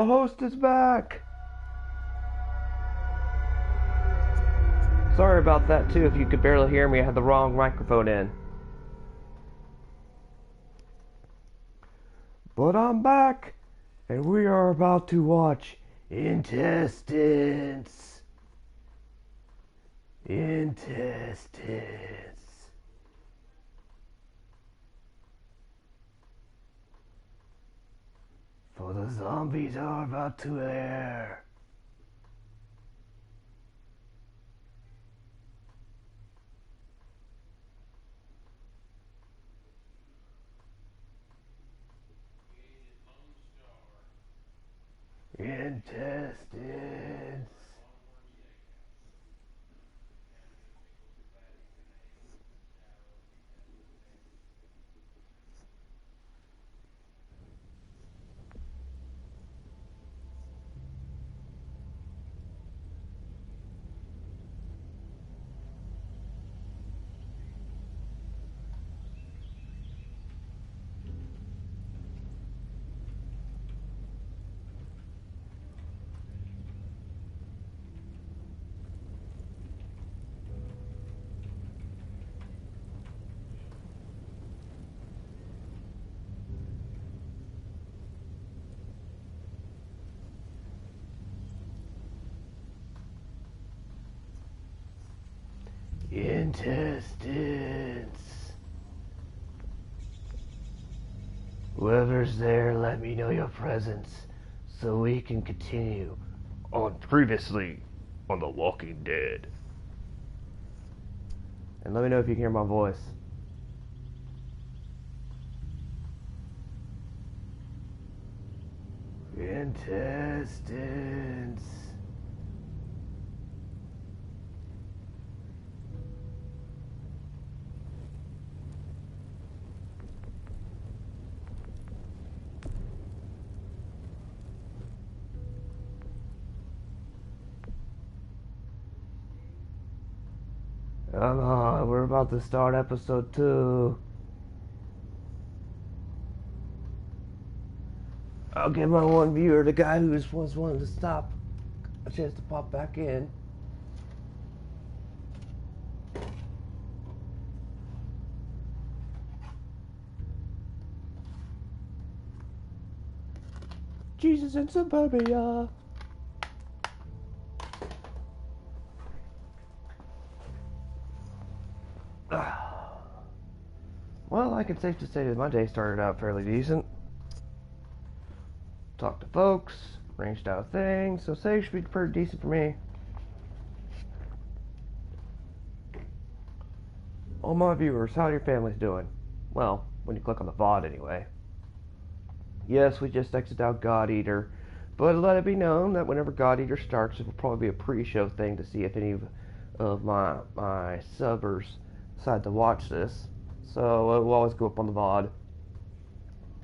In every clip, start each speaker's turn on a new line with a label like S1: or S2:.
S1: The host is back! Sorry about that too, if you could barely hear me, I had the wrong microphone in. But I'm back, and we are about to watch Intestines. Intestines. For the zombies are about to air. Intestines. Intestines. Whoever's there, let me know your presence so we can continue on previously on The Walking Dead. And let me know if you can hear my voice. Intestines. Come on, we're about to start episode 2. I'll give my one viewer, the guy who just was wanting to stop, a chance to pop back in. Jesus in suburbia. Well, I can safely say that my day started out fairly decent. Talked to folks, arranged out things, so say should be pretty decent for me. All my viewers, how your families doing? Well, when you click on the VOD anyway. Yes, we just exited out God Eater, but let it be known that whenever God Eater starts, it will probably be a pre-show thing to see if any of my subbers decide to watch this. So it will always go up on the VOD,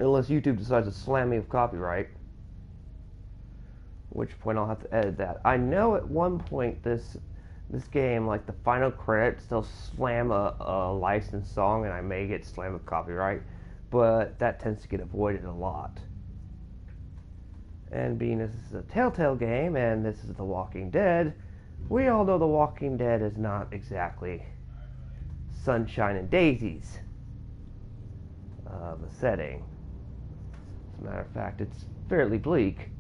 S1: unless YouTube decides to slam me with copyright. Which point I'll have to edit that. I know at one point this game, like the final credits, they'll slam a licensed song, and I may get slammed with copyright, but that tends to get avoided a lot. And being this is a Telltale game, and this is The Walking Dead, we all know The Walking Dead is not exactly sunshine and daisies of a setting. As a matter of fact, it's fairly bleak.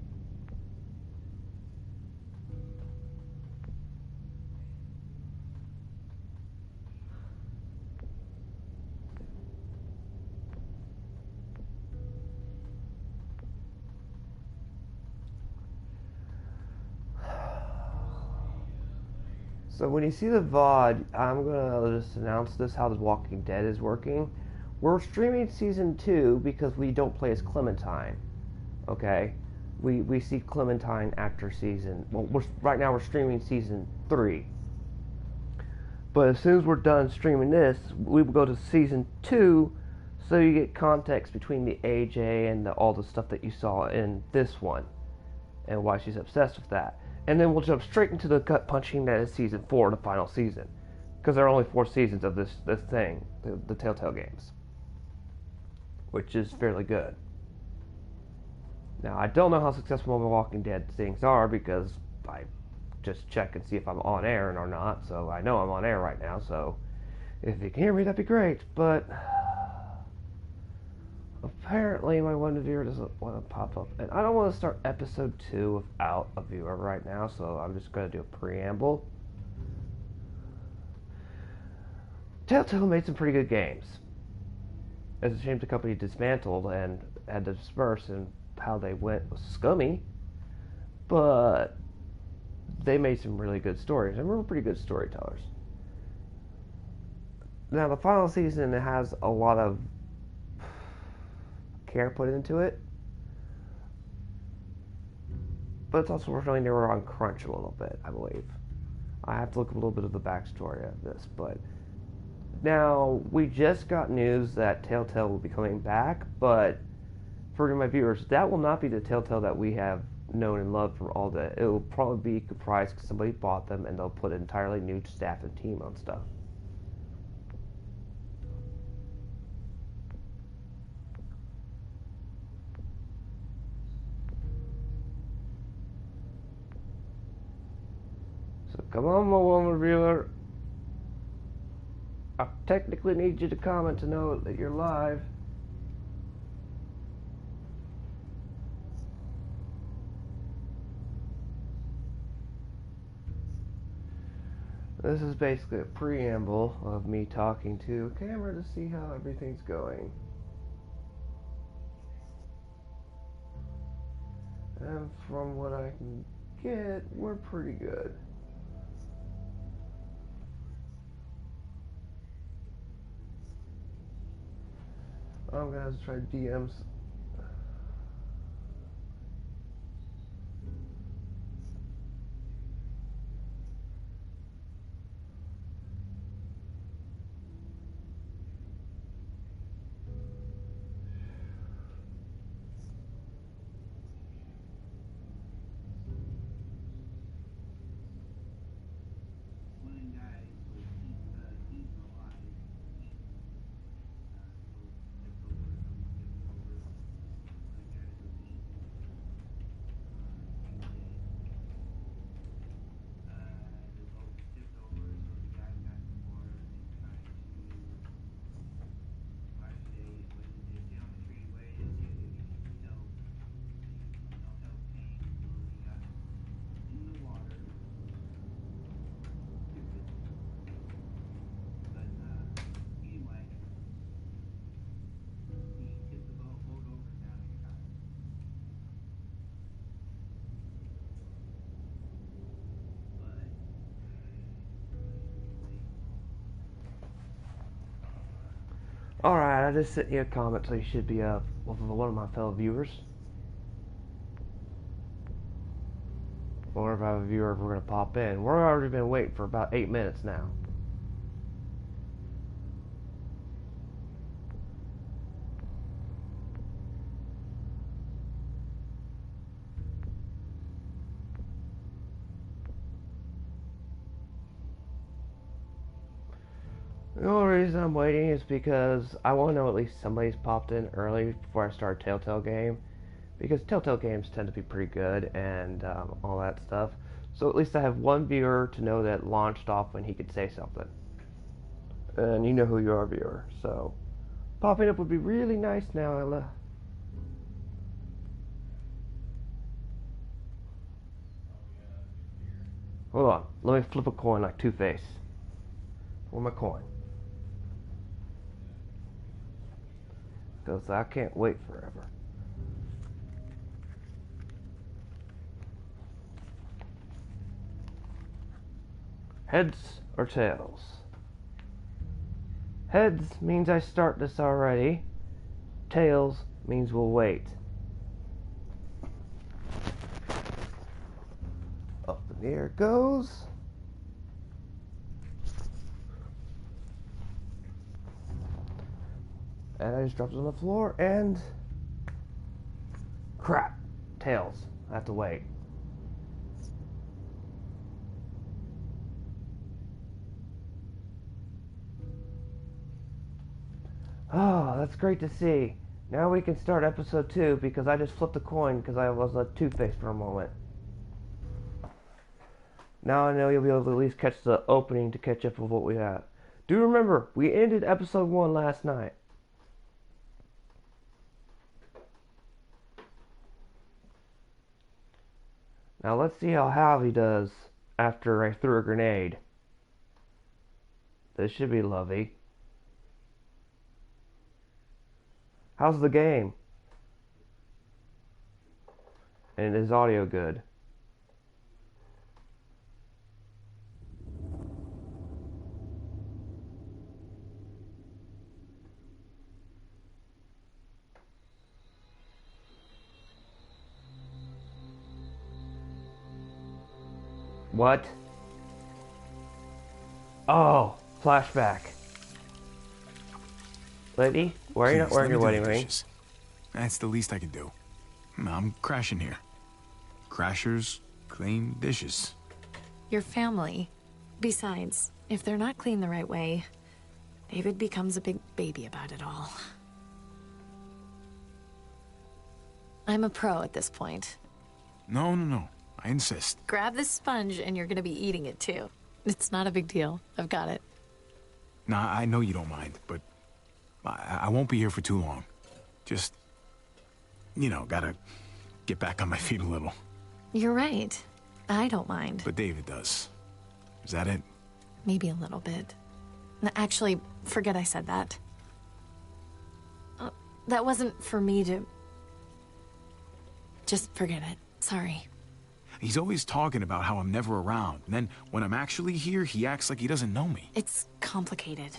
S1: So when you see the VOD, I'm going to just announce this, how The Walking Dead is working. We're streaming Season 2 because we don't play as Clementine, okay? We see Clementine after Season... Well, right now we're streaming Season 3. But as soon as we're done streaming this, we will go to Season 2 so you get context between the AJ and all the stuff that you saw in this one and why she's obsessed with that. And then we'll jump straight into the gut punching that is Season 4, the final season. Because there are only 4 seasons of this thing, the Telltale games. Which is fairly good. Now, I don't know how successful the Walking Dead things are because I just check and see if I'm on air or not, so I know I'm on air right now, so if you can hear me, that'd be great, but apparently my one viewer doesn't want to pop up, and I don't want to start episode 2 without a viewer right now, so I'm just going to do a preamble. Telltale made some pretty good games. It's a shame the company dismantled and had to disperse, and how they went was scummy, but they made some really good stories, and we're pretty good storytellers. Now, the final season has a lot of care put into it, but it's also showing they were on crunch a little bit, I believe. I have to look a little bit of the backstory of this, but now we just got news that Telltale will be coming back, but for my viewers, that will not be the Telltale that we have known and loved from all that. It will probably be comprised because somebody bought them and they'll put an entirely new staff and team on stuff. So come on, my one reviewer. I technically need you to comment to know that you're live. This is basically a preamble of me talking to a camera to see how everything's going. And from what I can get, we're pretty good. I'm gonna have to try DMs. Alright, I just sent you a comment, so you should be up with one of my fellow viewers. Or if I have a viewer, we're going to pop in. We've already been waiting for about 8 minutes now. The only reason I'm waiting is because I want to know at least somebody's popped in early before I start a Telltale game. Because Telltale games tend to be pretty good and all that stuff. So at least I have one viewer to know that launched off when he could say something. And you know who you are, viewer. So popping up would be really nice now, Ella. Hold on, let me flip a coin like Two-Face. Where's my coin? Because I can't wait forever. Heads or tails? Heads means I start this already. Tails means we'll wait. Up in the air it goes. And I just dropped it on the floor and crap. Tails. I have to wait. Oh, that's great to see. Now we can start episode 2 because I just flipped a coin because I was a Two-Face for a moment. Now I know you'll be able to at least catch the opening to catch up with what we have. Do remember, we ended episode 1 last night. Now let's see how Javi does after I threw a grenade. This should be lovely. How's the game? And is audio good? What? Oh, flashback. Lady, why are you not wearing your wedding ring?
S2: That's the least I can do. I'm crashing here. Crashers clean dishes.
S3: Your family. Besides, if they're not clean the right way, David becomes a big baby about it all. I'm a pro at this point.
S2: No. I insist.
S3: Grab this sponge and you're gonna be eating it too. It's not a big deal. I've got it.
S2: Nah, I know you don't mind, but I won't be here for too long. Just, gotta get back on my feet a little.
S3: You're right. I don't mind.
S2: But David does. Is that it?
S3: Maybe a little bit. Actually, forget I said that. That wasn't for me to... Just forget it. Sorry.
S2: He's always talking about how I'm never around. And then when I'm actually here, he acts like he doesn't know me.
S3: It's complicated.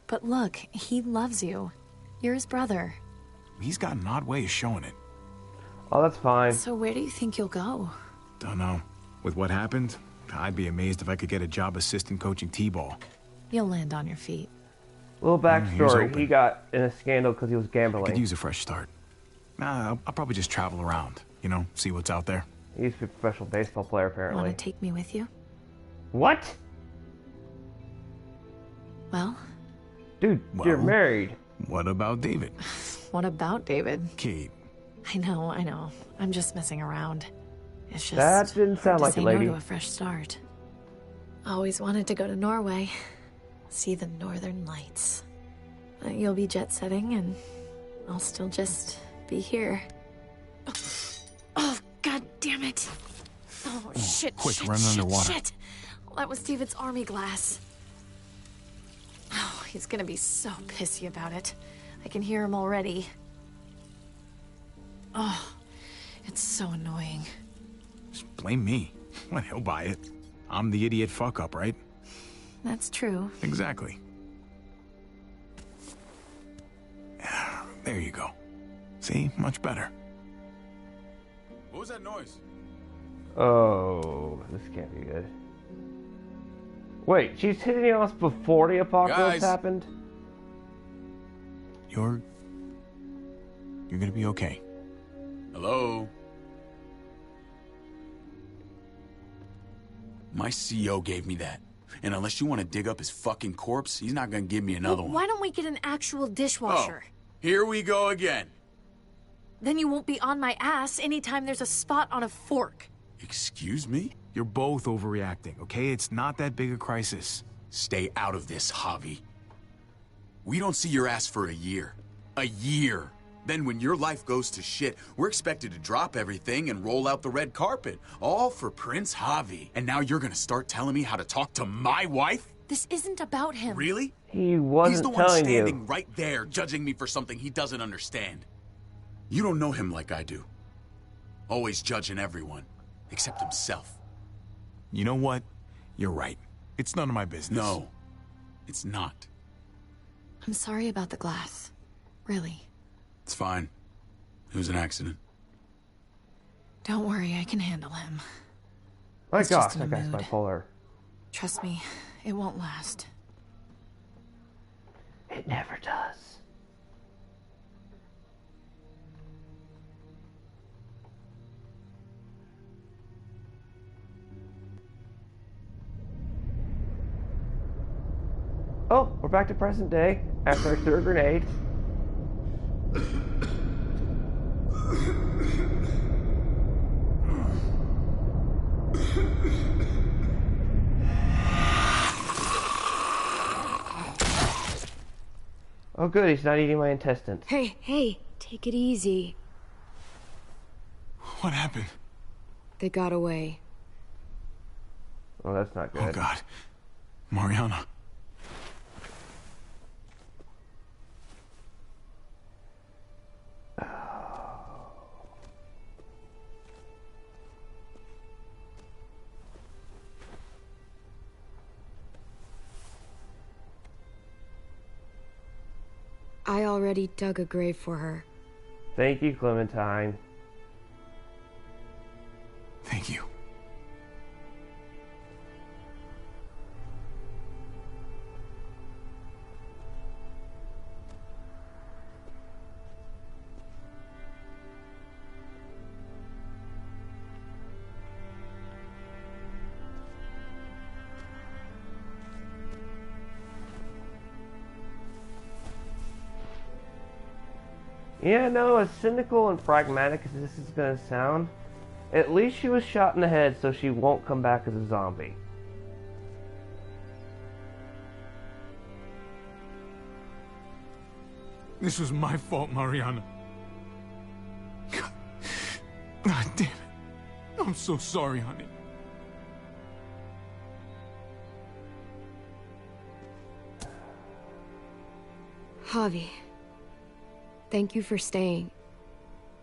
S3: But look, he loves you. You're his brother.
S2: He's got an odd way of showing it.
S1: Oh, that's fine.
S3: So where do you think you'll go?
S2: Don't know. With what happened, I'd be amazed if I could get a job assistant coaching T-ball.
S3: You'll land on your feet.
S1: Little backstory. He got in a scandal because he was gambling.
S2: I could use a fresh start. I'll probably just travel around, see what's out there.
S1: He used to be a professional baseball player, apparently.
S3: Want to take me with you?
S1: What?
S3: Well?
S1: Dude, you're married.
S2: What about David?
S3: What about David?
S2: Kate.
S3: I know. I'm just messing around. It's just...
S1: That didn't sound like a lady.
S3: No to a fresh start. Always wanted to go to Norway. See the northern lights. You'll be jet-setting, and I'll still just be here. Oh, God damn it. Oh, shit,
S2: quick,
S3: shit,
S2: run
S3: shit,
S2: underwater.
S3: shit. Well, that was David's army glass. Oh, he's gonna be so pissy about it. I can hear him already. Oh, it's so annoying.
S2: Just blame me. Well, he'll buy it. I'm the idiot fuck-up, right?
S3: That's true.
S2: Exactly. There you go. See? Much better. What was that noise?
S1: Oh, this can't be good. Wait, she's hitting us before the apocalypse happened?
S2: You're gonna be okay.
S4: Hello? My CEO gave me that. And unless you want to dig up his fucking corpse, he's not gonna give me another one.
S3: Why don't we get an actual dishwasher?
S4: Oh, here we go again.
S3: Then you won't be on my ass anytime there's a spot on a fork.
S4: Excuse me?
S2: You're both overreacting, okay? It's not that big a crisis.
S4: Stay out of this, Javi. We don't see your ass for a year. A year. Then when your life goes to shit, we're expected to drop everything and roll out the red carpet. All for Prince Javi. And now you're gonna start telling me how to talk to my wife?
S3: This isn't about him.
S4: Really?
S1: He wasn't
S4: He's the one
S1: telling
S4: standing
S1: you.
S4: right there, judging me for something he doesn't understand. You don't know him like I do. Always judging everyone, except himself.
S2: You know what? You're right. It's none of my business.
S4: No, it's not.
S3: I'm sorry about the glass. Really.
S4: It's fine. It was an accident.
S3: Don't worry, I can handle him.
S1: My
S3: It's
S1: gosh,
S3: just in
S1: that
S3: a
S1: guy's
S3: mood.
S1: bipolar.
S3: Trust me, it won't last.
S1: It never does. Oh, we're back to present day after I threw a grenade. Oh good, he's not eating my intestines.
S5: Hey, take it easy.
S2: What happened?
S5: They got away.
S1: Oh, that's not good.
S2: Oh, God. Mariana.
S5: I already dug a grave for her.
S1: Thank you, Clementine.
S2: Thank you.
S1: Yeah, no, as cynical and pragmatic as this is gonna sound, at least she was shot in the head so she won't come back as a zombie.
S2: This was my fault, Mariana. God damn it. I'm so sorry, honey.
S5: Javi, thank you for staying.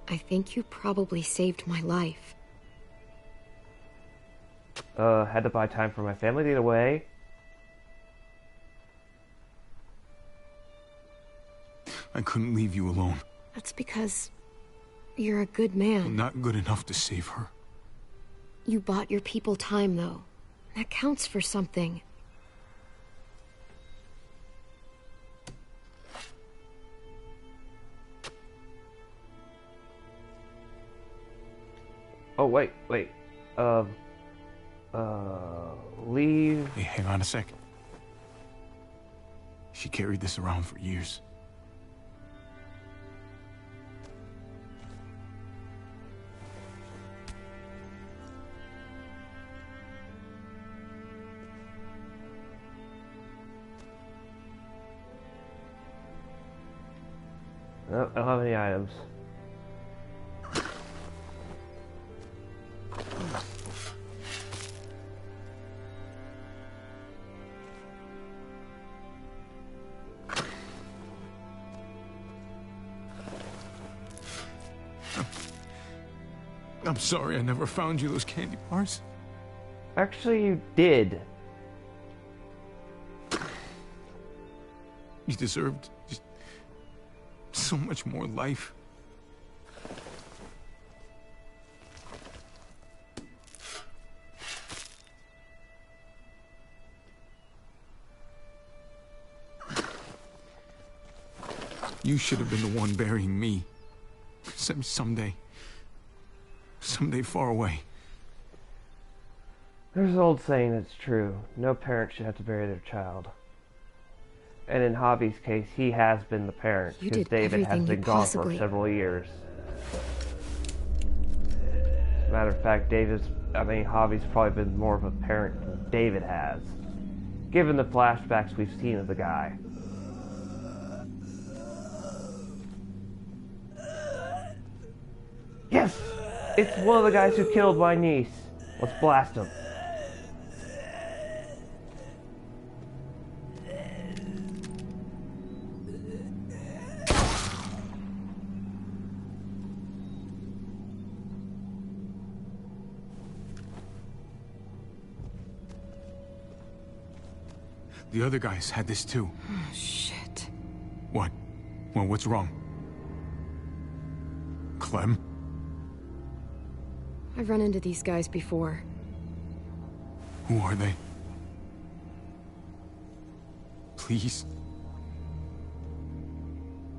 S5: I think you probably saved my life.
S1: Had to buy time for my family to get away.
S2: I couldn't leave you alone.
S5: That's because you're a good man.
S2: I'm not good enough to save her.
S5: You bought your people time, though. That counts for something.
S1: Oh, wait. Leave.
S2: Hey, hang on a sec. She carried this around for years.
S1: No, I don't have any items.
S2: I'm sorry I never found you those candy bars.
S1: Actually, you did.
S2: You deserved just so much more life. You should have been the one burying me. Someday far away.
S1: There's an old saying that's true. No parent should have to bury their child. And in Javi's case, he has been the parent,
S5: You
S1: because
S5: did
S1: David has
S5: everything
S1: been
S5: you
S1: gone
S5: possibly-
S1: for several years. Matter of fact, Javi's probably been more of a parent than David has, given the flashbacks we've seen of the guy. Yes! It's one of the guys who killed my niece. Let's blast him.
S2: The other guys had this too.
S5: Oh, shit.
S2: What? Well, what's wrong? Clem?
S5: I've run into these guys before.
S2: Who are they? Please?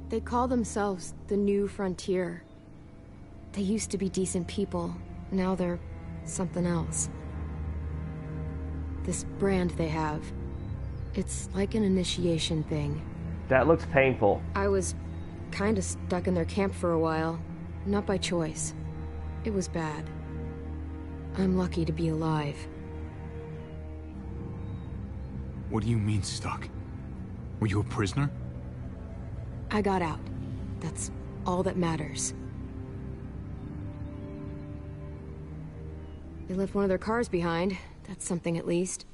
S5: They call themselves the New Frontier. They used to be decent people. Now they're something else. This brand they have. It's like an initiation thing.
S1: That looks painful.
S5: I was kinda stuck in their camp for a while. Not by choice. It was bad. I'm lucky to be alive.
S2: What do you mean stuck? Were you a prisoner?
S5: I got out. That's all that matters. They left one of their cars behind. That's something at least.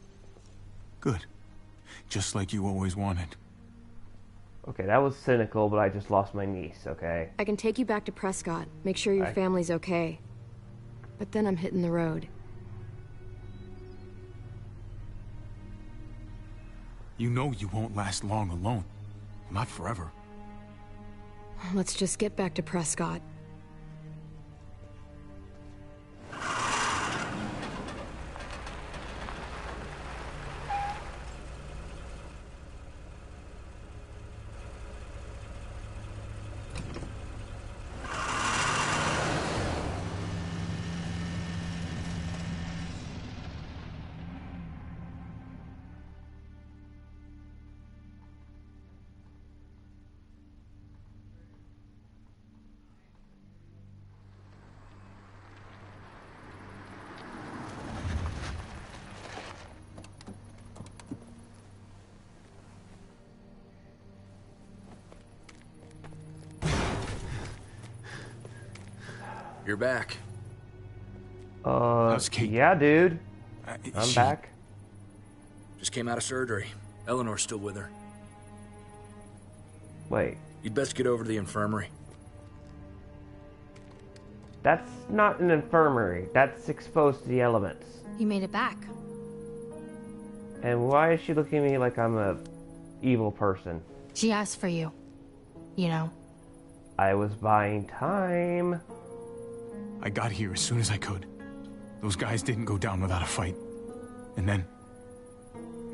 S2: Good. Just like you always wanted.
S1: Okay, that was cynical, but I just lost my niece, okay?
S5: I can take you back to Prescott, make sure your family's okay. But then I'm hitting the road.
S2: You know you won't last long alone. Not forever.
S5: Let's just get back to Prescott.
S6: You're back.
S2: How's Kate?
S1: Yeah, dude. I'm back.
S6: Just came out of surgery. Eleanor's still with her.
S1: Wait.
S6: You'd best get over to the infirmary.
S1: That's not an infirmary. That's exposed to the elements.
S3: You made it back.
S1: And why is she looking at me like I'm a evil person?
S3: She asked for you. You know.
S1: I was buying time.
S2: I got here as soon as I could. Those guys didn't go down without a fight. And then...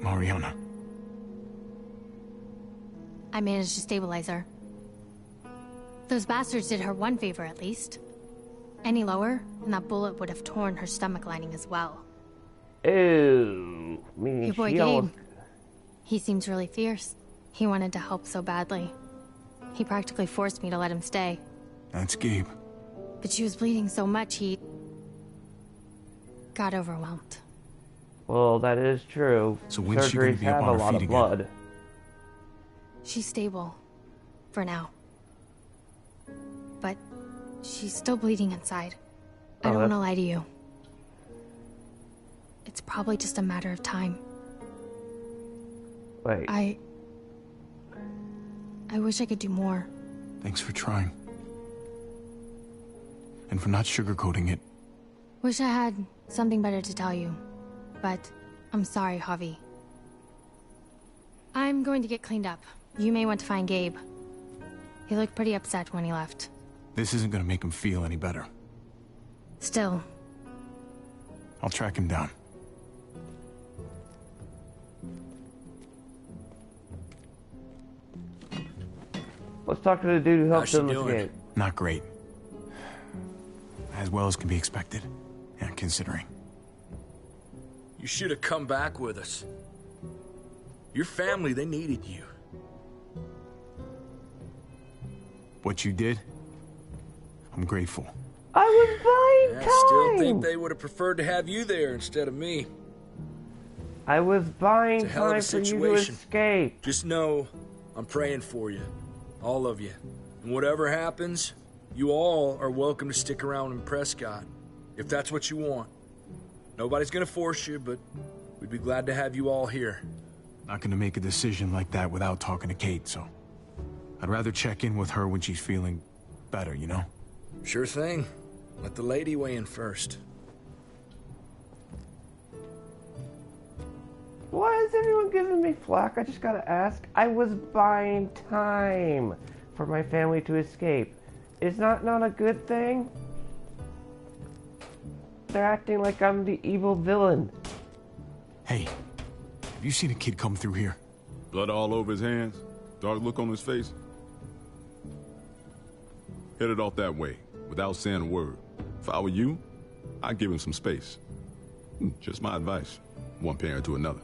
S2: Mariana.
S3: I managed to stabilize her. Those bastards did her one favor at least. Any lower, and that bullet would have torn her stomach lining as well.
S1: Ew. Meaning
S3: Your boy
S1: she
S3: Gabe.
S1: almost...
S3: He seems really fierce. He wanted to help so badly. He practically forced me to let him stay.
S2: That's Gabe.
S3: But she was bleeding so much, he... got overwhelmed.
S1: Well, that is true.
S2: So when's she gonna
S1: Surgeries
S2: be up
S1: have
S2: on
S1: a
S2: her
S1: lot
S2: feet
S1: of
S2: again?
S1: blood.
S3: She's stable. For now. But she's still bleeding inside. I don't want to lie to you. It's probably just a matter of time.
S1: Wait.
S3: I wish I could do more.
S2: Thanks for trying. And for not sugarcoating it.
S3: Wish I had something better to tell you. But I'm sorry, Javi. I'm going to get cleaned up. You may want to find Gabe. He looked pretty upset when he left.
S2: This isn't gonna make him feel any better.
S3: Still.
S2: I'll track him down.
S1: Let's talk to the dude who helped
S6: How's she
S1: them
S6: doing?
S1: escape.
S2: Not great. As well as can be expected. Yeah, considering.
S6: You should have come back with us. Your family, they needed you.
S2: What you did, I'm grateful.
S1: I was buying time!
S6: I still think they would have preferred to have you there instead of me.
S1: I was buying
S6: It's a hell of a
S1: time for you to
S6: situation.
S1: escape.
S6: Just know, I'm praying for you. All of you. And whatever happens, you all are welcome to stick around in Prescott. If that's what you want. Nobody's gonna force you, but we'd be glad to have you all here.
S2: Not gonna make a decision like that without talking to Kate, so... I'd rather check in with her when she's feeling better, you know?
S6: Sure thing. Let the lady weigh in first.
S1: Why is everyone giving me flack? I just gotta ask. I was buying time for my family to escape. Is that not a good thing? They're acting like I'm the evil villain.
S2: Hey, have you seen a kid come through here?
S7: Blood all over his hands, dark look on his face. Headed off that way, without saying a word. If I were you, I'd give him some space. Just my advice, one parent to another.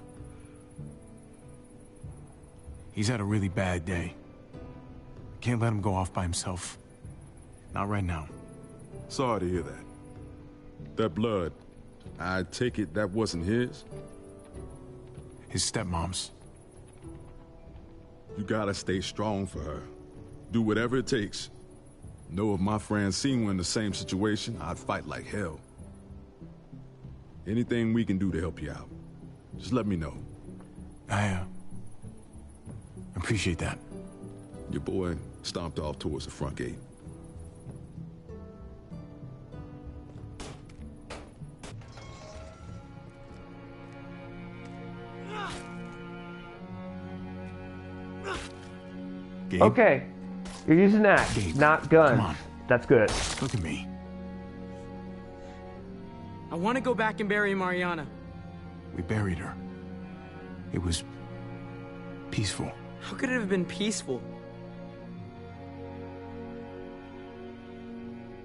S2: He's had a really bad day. I can't let him go off by himself. Not right now.
S7: Sorry to hear that. That blood, I take it that wasn't his?
S2: His stepmom's.
S7: You gotta stay strong for her. Do whatever it takes. Know if my friend seen one in the same situation, I'd fight like hell. Anything we can do to help you out, just let me know.
S2: I appreciate that.
S7: Your boy stomped off towards the front gate.
S2: Gabe,
S1: Okay, you're using that,
S2: Gabe,
S1: not guns.
S2: come on.
S1: That's good.
S2: look at me.
S8: I want to go back and bury Mariana.
S2: We buried her. It was peaceful.
S8: How could it have been peaceful?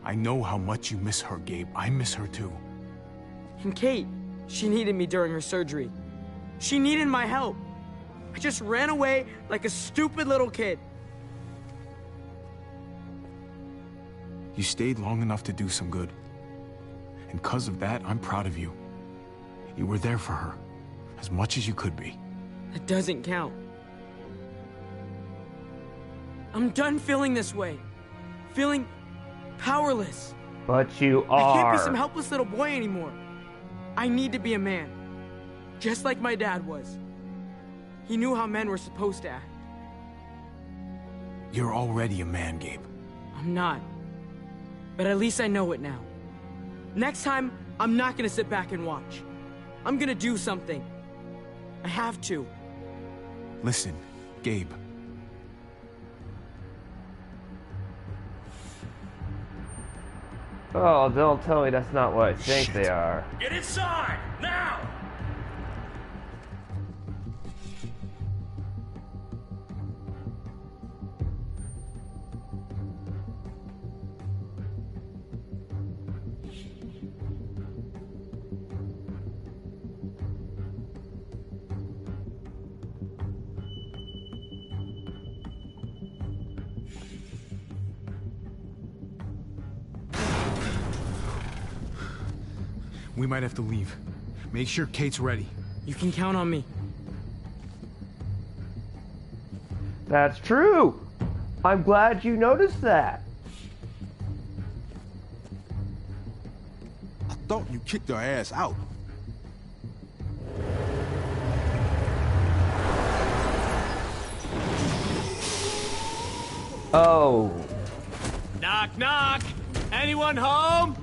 S2: I know how much you miss her, Gabe. I miss her too.
S8: And Kate, she needed me during her surgery. She needed my help. I just ran away like a stupid little kid.
S2: You stayed long enough to do some good. And because of that, I'm proud of you. You were there for her, as much as you could be.
S8: That doesn't count. I'm done feeling this way. Feeling powerless.
S1: But you
S8: I can't
S1: are.
S8: be some helpless little boy anymore. I need to be a man. Just like my dad was. He knew how men were supposed to act.
S2: You're already a man, Gabe.
S8: I'm not. But at least I know it now. Next time, I'm not gonna sit back and watch. I'm gonna do something. I have to.
S2: Listen, Gabe.
S1: Oh, don't tell me that's not what I think
S2: Shit.
S1: they are.
S6: Get inside, now!
S2: We might have to leave. Make sure Kate's ready.
S8: You can count on me.
S1: That's true. I'm glad you noticed that.
S7: I thought you kicked her ass out.
S1: Oh.
S8: Knock, knock! Anyone home?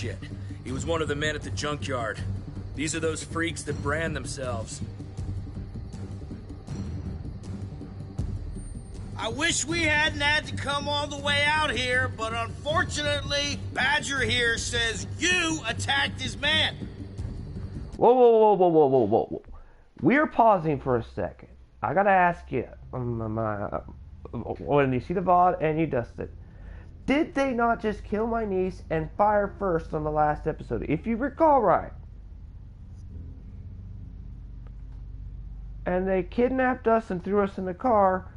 S6: Shit. He was one of the men at the junkyard. These are those freaks that brand themselves.
S9: I wish we hadn't had to come all the way out here, but unfortunately, Badger here says you attacked his man.
S1: Whoa, whoa, whoa, whoa, whoa, whoa, whoa, whoa. We're pausing for a second. I gotta ask you, when you see the VOD and you dust it, did they not just kill my niece and fire first on the last episode? If you recall right. And they kidnapped us and threw us in the car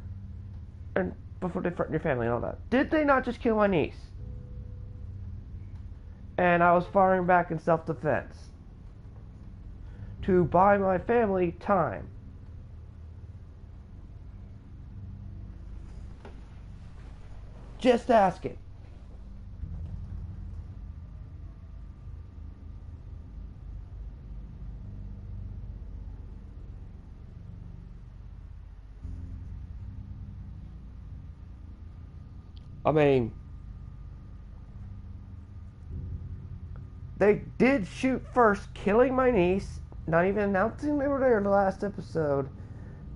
S1: and before they threatened your family and all that. Did they not just kill my niece? And I was firing back in self-defense to buy my family time. Just asking. I mean, they did shoot first, killing my niece, not even announcing they were there in the last episode,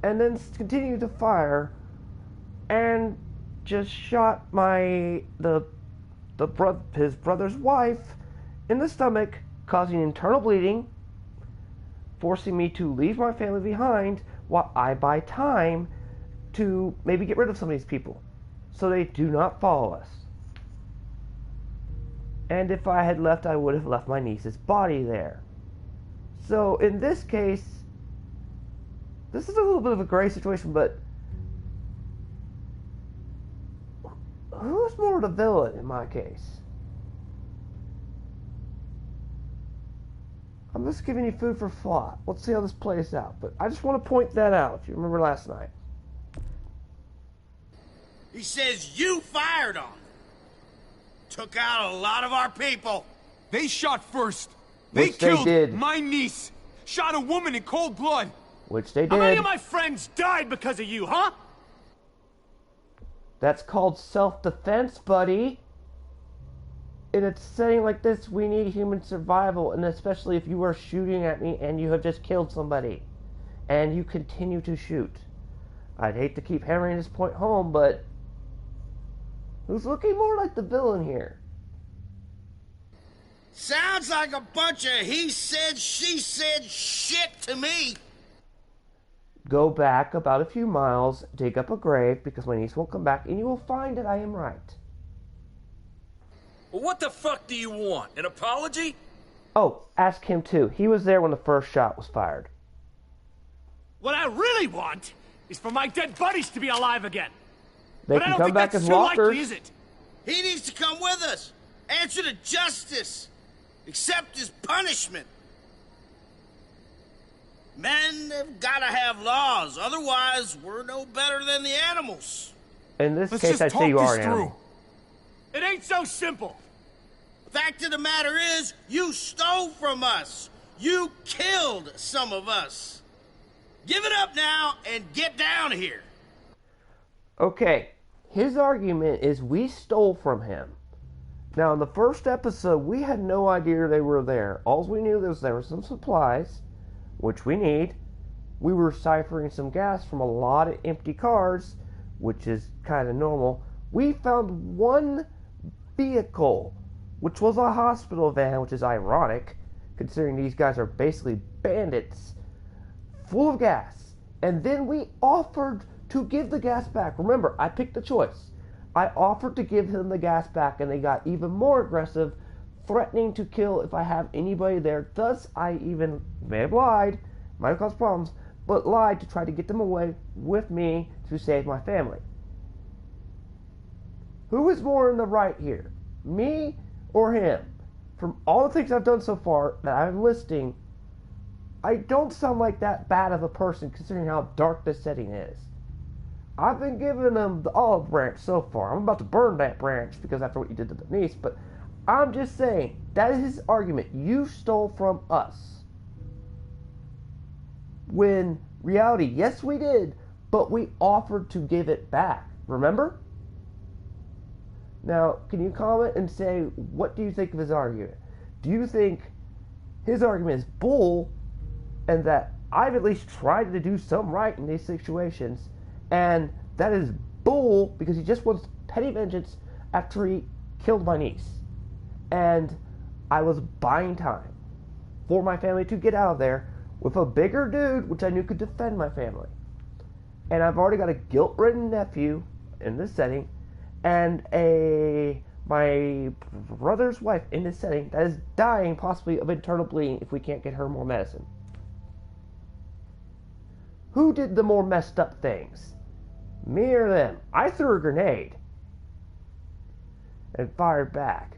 S1: and then continued to fire, and just shot his brother's wife in the stomach, causing internal bleeding, forcing me to leave my family behind while I buy time to maybe get rid of some of these people so they do not follow us. And if I had left, I would have left my niece's body there. So in this case, this is a little bit of a gray situation, but who's more the villain in my case? I'm just giving you food for thought. Let's see how this plays out. But I just want to point that out, if you remember last night.
S9: He says you fired on him. Took out a lot of our people.
S2: They shot first.
S1: Which they
S2: killed
S1: did.
S2: my niece. Shot a woman in cold blood.
S1: Which they did.
S10: How many of my friends died because of you, huh?
S1: That's called self-defense, buddy. In a setting like this, we need human survival, and especially if you are shooting at me and you have just killed somebody, and you continue to shoot. I'd hate to keep hammering this point home, but who's looking more like the villain here?
S9: Sounds like a bunch of he said, she said shit to me.
S1: Go back about a few miles, dig up a grave, because my niece won't come back, and you will find that I am right.
S6: Well, what the fuck do you want? An apology?
S1: Oh, ask him too. He was there when the first shot was fired.
S10: What I really want is for my dead buddies to be alive again.
S1: They
S10: But I
S1: can
S10: don't
S1: come
S10: think
S1: back
S10: that's
S1: as
S10: too
S1: walkers.
S10: likely, is it?
S9: He needs to come with us. Answer to justice. Accept his punishment. Men have got to have laws. Otherwise, we're no better than the animals.
S1: In this
S2: Let's
S1: case,
S2: just
S1: I
S2: talk
S1: say you
S2: this
S1: are an
S2: through.
S1: animal.
S10: It ain't so simple.
S9: Fact of the matter is, you stole from us. You killed some of us. Give it up now and get down here.
S1: Okay, his argument is we stole from him. Now, in the first episode, we had no idea they were there. All we knew was there were some supplies, which we need. We were ciphering some gas from a lot of empty cars, which is kind of normal. We found one vehicle, which was a hospital van, which is ironic, considering these guys are basically bandits, full of gas. And then we offered to give the gas back. Remember, I picked the choice. I offered to give him the gas back, and they got even more aggressive, threatening to kill if I have anybody there. Thus, I even may have lied, might have caused problems, but lied to try to get them away with me to save my family. Who is more in the right here? Me or him? From all the things I've done so far that I'm listing, I don't sound like that bad of a person considering how dark this setting is. I've been giving them the olive branch so far. I'm about to burn that branch because after what you did to the niece, but I'm just saying, that is his argument. You stole from us. When reality, yes we did, but we offered to give it back. Remember? Now, can you comment and say, what do you think of his argument? Do you think his argument is bull, and that I've at least tried to do some right in these situations, and that is bull because he just wants petty vengeance after he killed my niece, and I was buying time for my family to get out of there with a bigger dude, which I knew could defend my family. And I've already got a guilt-ridden nephew in this setting, and my brother's wife in this setting that is dying possibly of internal bleeding if we can't get her more medicine. Who did the more messed up things? Me or them? I threw a grenade and fired back.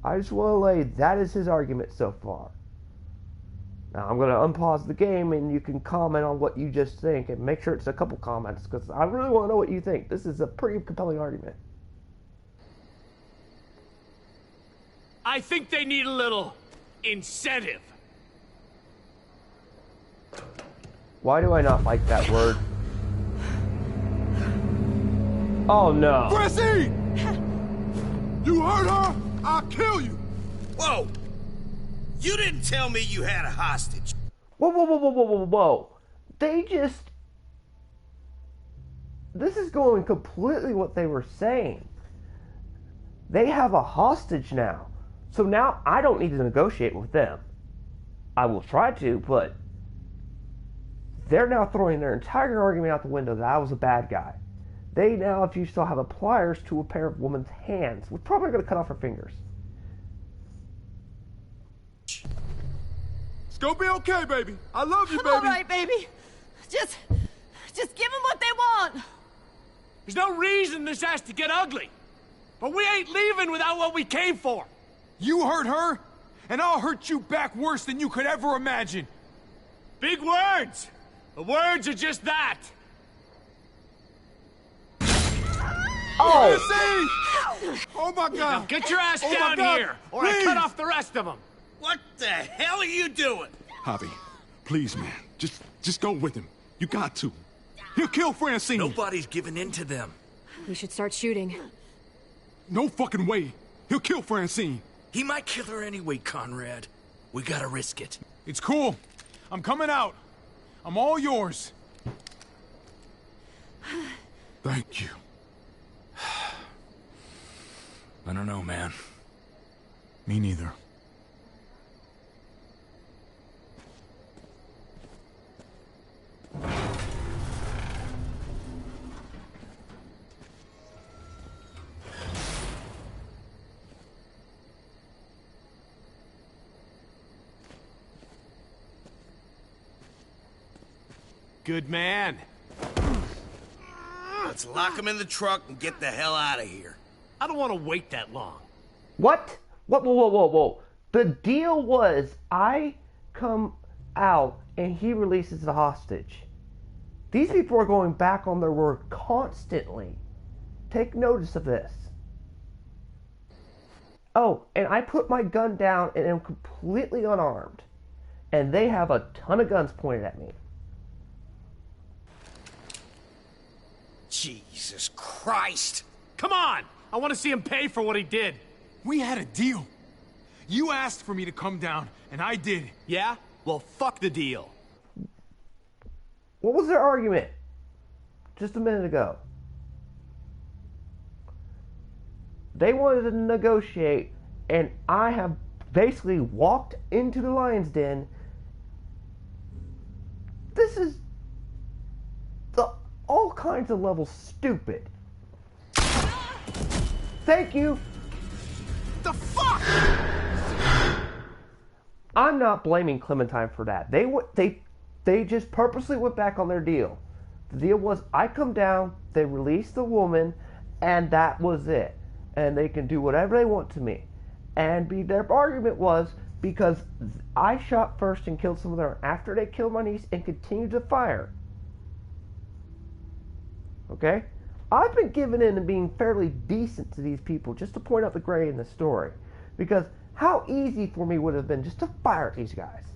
S1: I just want to lay that is his argument so far. Now I'm going to unpause the game and you can comment on what you just think and make sure it's a couple comments because I really want to know what you think. This is a pretty compelling argument.
S10: I think they need a little incentive.
S1: Why do I not like that word? Oh no.
S2: Chrissy! You heard her? I'll kill you!
S9: Whoa! You didn't tell me you had a hostage.
S1: Whoa, whoa, whoa, whoa, whoa, whoa, whoa. They just... This is going completely what they were saying. They have a hostage now. So now I don't need to negotiate with them. I will try to, but... They're now throwing their entire argument out the window that I was a bad guy. They now, if you still have a pliers to a pair of woman's hands, we're probably going to cut off her fingers.
S2: It's gonna be okay, baby. I love you, baby.
S11: All right, baby. Just give them what they want.
S10: There's no reason this has to get ugly. But we ain't leaving without what we came for.
S2: You hurt her, and I'll hurt you back worse than you could ever imagine.
S10: Big words! The words are just that!
S2: Oh! Oh my God!
S10: Now get your ass
S2: Oh
S10: down
S2: my God.
S10: here, or
S2: Please.
S10: I cut off the rest of them!
S9: What the hell are you doing?
S7: Javi, please, man. Just go with him. You got to. He'll kill Francine.
S6: Nobody's giving in to them.
S5: We should start shooting.
S7: No fucking way. He'll kill Francine.
S6: He might kill her anyway, Conrad. We gotta risk it.
S2: It's cool. I'm coming out. I'm all yours.
S7: Thank you.
S6: I don't know, man.
S2: Me neither.
S10: Good man.
S9: Let's lock him in the truck and get the hell out of here.
S10: I don't want to wait that long.
S1: What? What? Whoa, whoa, whoa, whoa. The deal was I come out and he releases the hostage. These people are going back on their word constantly. Take notice of this. Oh, and I put my gun down and am completely unarmed. And they have a ton of guns pointed at me.
S9: Jesus Christ!
S10: Come on! I want to see him pay for what he did.
S2: We had a deal. You asked for me to come down, and I did.
S10: Yeah? Well, fuck the deal.
S1: What was their argument just a minute ago? They wanted to negotiate, and I have basically walked into the lion's den. This is all kinds of levels stupid. Thank you.
S2: The fuck?
S1: I'm not blaming Clementine for that. They just purposely went back on their deal. The deal was I come down, they release the woman, and that was it. And they can do whatever they want to me. And their argument was because I shot first and killed some of them after they killed my niece and continued to fire. Okay? I've been giving in and being fairly decent to these people just to point out the gray in the story. Because how easy for me would have been just to fire at these guys.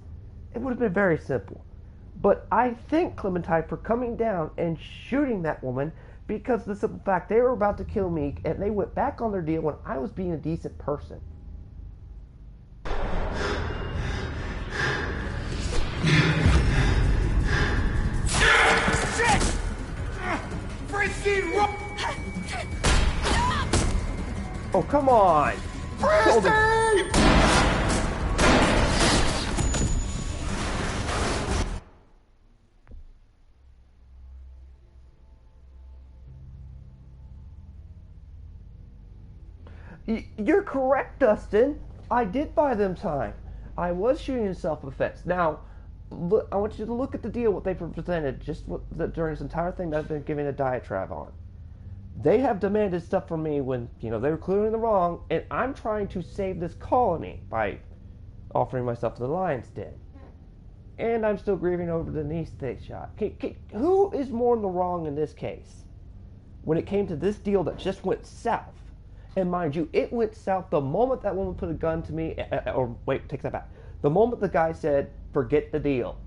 S1: It would have been very simple. But I thank Clementine for coming down and shooting that woman because of the simple fact they were about to kill me and they went back on their deal when I was being a decent person. Oh, come on! You're correct, Dustin. I did buy them time. I was shooting in self-defense. Now, look, I want you to look at the deal, what they presented, during this entire thing that I've been giving a diatribe on. They have demanded stuff from me when, they were clearly in the wrong, and I'm trying to save this colony by offering myself to the lion's den. And I'm still grieving over the niece they shot. Who is more in the wrong in this case? When it came to this deal that just went south. And mind you, it went south the moment that woman put a gun to me, or wait, take that back. The moment the guy said, forget the deal.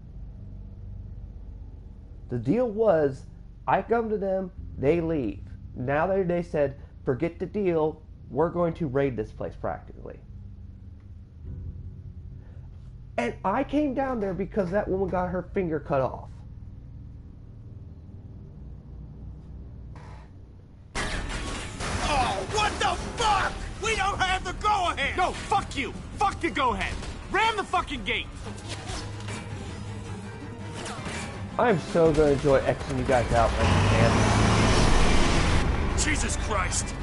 S1: The deal was, I come to them, they leave. Now they said, forget the deal, we're going to raid this place practically. And I came down there because that woman got her finger cut off.
S10: Oh, what the fuck? We don't have the go-ahead! No, fuck you! Fuck the go-ahead! Ram the fucking gate!
S1: I'm so going to enjoy Xing you guys out like I can.
S10: Jesus Christ!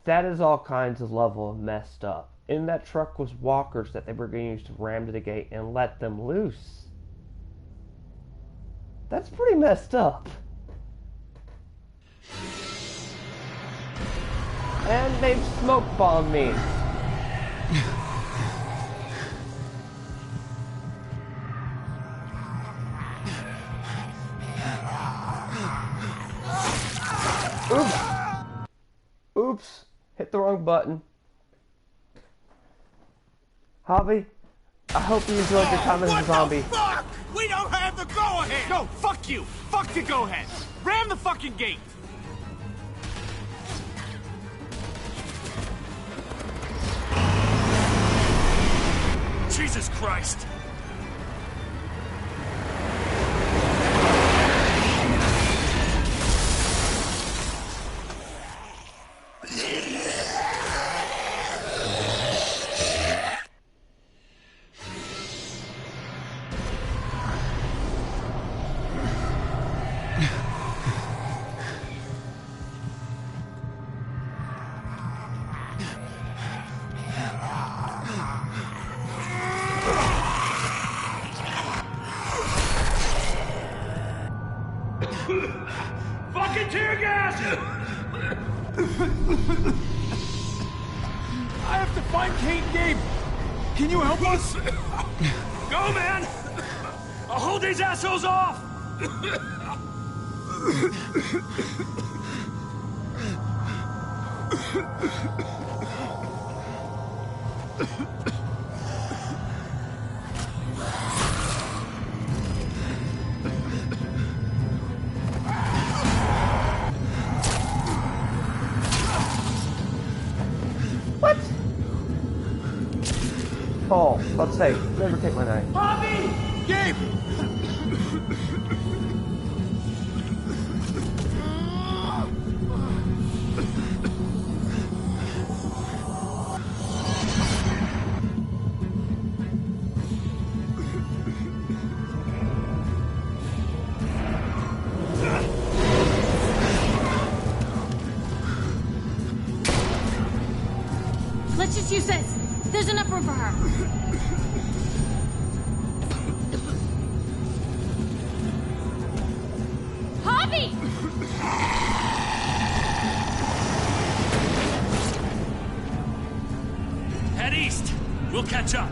S1: That is all kinds of level of messed up. In that truck was walkers that they were going to use to ram to the gate and let them loose. That's pretty messed up. And they've smoke bombed me. Oops. Oops. Hit the wrong button. Javi, I hope you enjoyed your time as a zombie.
S10: What the fuck? We don't have the go-ahead!
S2: No, fuck you! Fuck the go-ahead! Ram the fucking gate!
S10: Jesus Christ! Fucking tear gas!
S2: I have to find Kate and Gabe! Can you help us?
S10: Go, man! I'll hold these assholes off!
S1: What? Oh, let's say, never take my knife.
S10: Bobby!
S2: Gabe!
S12: Let's just use this. There's enough room for her. Hobby!
S10: Head east. We'll catch up.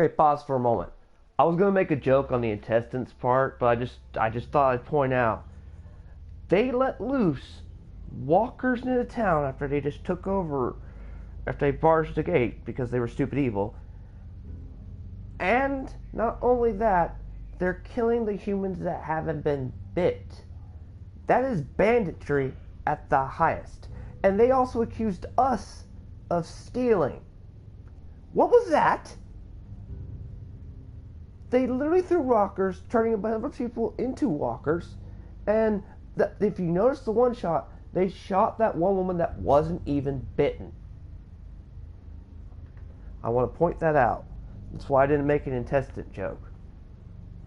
S1: Okay, pause for a moment. I was gonna make a joke on the intestines part, but I just thought I'd point out they let loose walkers into town after they just took over, after they barged the gate because they were stupid evil. And not only that, they're killing the humans that haven't been bit. That is banditry at the highest. And they also accused us of stealing. What was that? They literally threw walkers, turning a bunch of people into walkers. And if you notice the one shot, they shot that one woman that wasn't even bitten. I want to point that out. That's why I didn't make an intestine joke.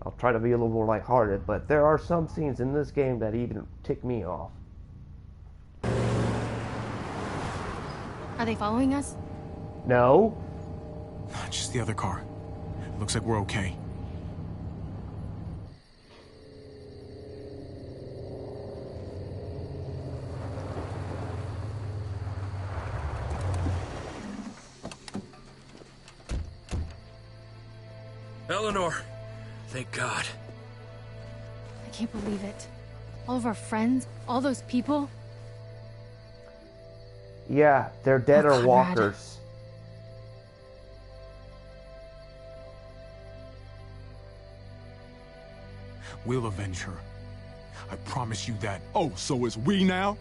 S1: I'll try to be a little more lighthearted, but there are some scenes in this game that even tick me off.
S12: Are they following us?
S1: No.
S2: Just the other car. looks like we're okay.
S6: Eleanor, thank God.
S12: I can't believe it. All of our friends, all those people.
S1: Yeah, they're dead or
S12: Conrad.
S1: walkers.
S2: We'll avenge her. I promise you that.
S7: Oh, so it's we now?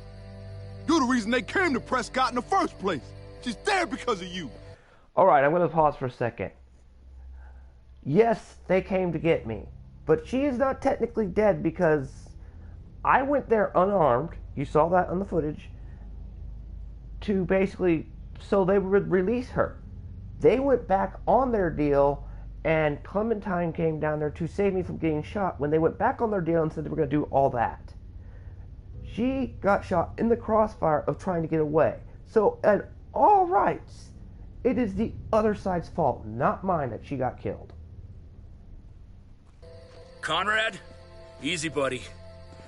S7: You're the reason they came to Prescott in the first place. She's there because of you.
S1: Alright, I'm going to pause for a second. Yes, they came to get me. But she is not technically dead because I went there unarmed. You saw that on the footage. To basically, so they would release her. They went back on their deal, and Clementine came down there to save me from getting shot when they went back on their deal and said they were going to do all that. She got shot in the crossfire of trying to get away. So, at all rights, it is the other side's fault, not mine, that she got killed.
S6: Conrad, easy, buddy.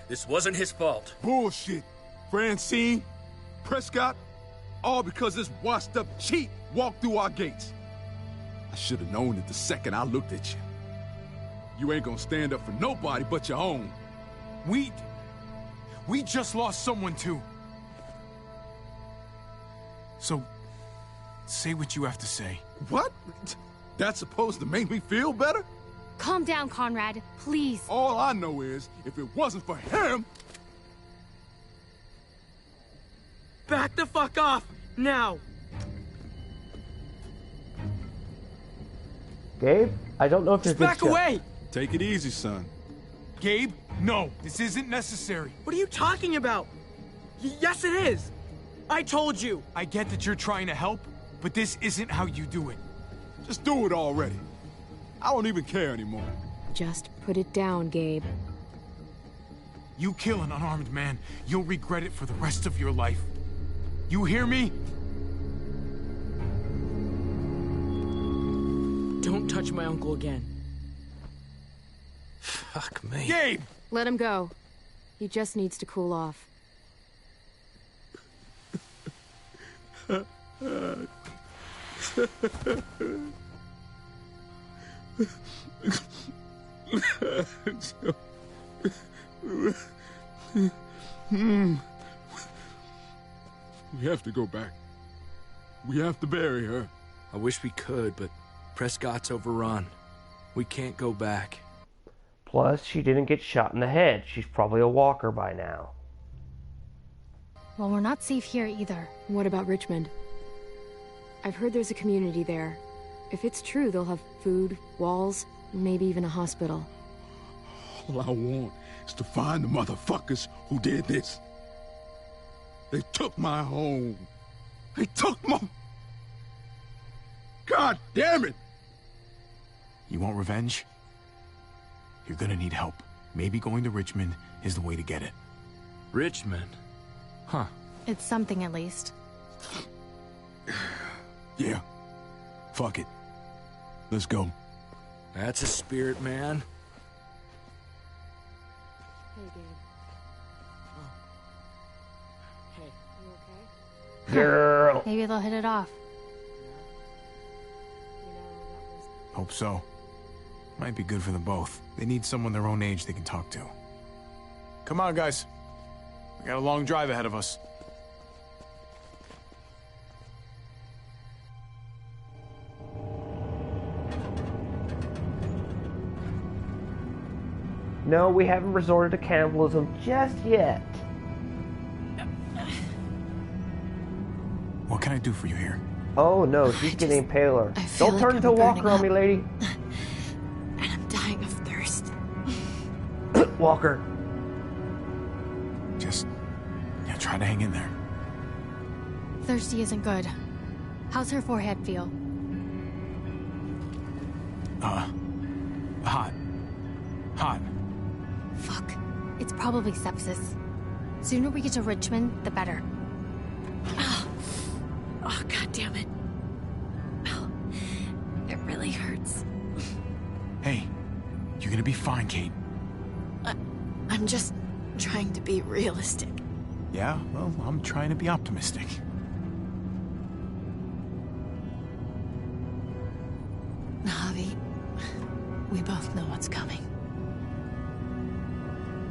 S6: This wasn't his fault.
S7: Bullshit. Francine, Prescott, all because this washed-up cheat walked through our gates. I should have known it the second I looked at you. You ain't gonna stand up for nobody but your own.
S2: We just lost someone too. So, say what you have to say.
S7: What? That's supposed to make me feel better?
S12: Calm down, Conrad, please.
S7: All I know is, if it wasn't for him...
S8: Back the fuck off, now!
S1: Gabe, I don't know if you're
S8: Just back away!
S7: Take it easy, son.
S2: Gabe, no, this isn't necessary.
S8: What are you talking about? Yes, it is! I told you!
S2: I get that you're trying to help, but this isn't how you do it.
S7: Just do it already. I don't even care anymore.
S5: Just put it down, Gabe.
S2: You kill an unarmed man, you'll regret it for the rest of your life. You hear me?
S8: Don't touch my uncle again.
S6: Fuck me.
S2: Gabe!
S5: Let him go. He just needs to cool off.
S7: We have to go back. We have to bury her.
S6: I wish we could, but Prescott's overrun. We can't go back.
S1: Plus, she didn't get shot in the head. She's probably a walker by now.
S12: Well, we're not safe here either.
S5: What about Richmond? I've heard there's a community there. If it's true, they'll have food, walls, maybe even a hospital.
S7: All I want is to find the motherfuckers who did this. They took my home. They took my... God damn it!
S2: You want revenge? You're gonna need help. Maybe going to Richmond is the way to get it.
S6: Richmond? Huh.
S12: It's something at least.
S7: Yeah. Fuck it. Let's go.
S6: That's a spirit, man.
S5: Hey, Gabe.
S8: Hey.
S5: You okay?
S1: Girl.
S12: Maybe they'll hit it off.
S2: Hope so. Might be good for them both. They need someone their own age they can talk to. Come on, guys. We got a long drive ahead of us.
S1: No, we haven't resorted to cannibalism just yet.
S2: What can I do for you here?
S1: Oh no, she's getting paler. Don't turn into a walker on me, lady.
S3: And I'm dying of thirst.
S1: Walker.
S2: Just, try to hang in there.
S12: Thirsty isn't good. How's her forehead feel?
S2: Hot. Hot.
S12: Fuck. It's probably sepsis. Sooner we get to Richmond, the better.
S3: Oh, god damn it. Oh, it really hurts.
S2: Hey, you're gonna be fine, Kate.
S3: I'm just trying to be realistic.
S2: Yeah, well, I'm trying to be optimistic.
S3: Javi, we both know what's coming.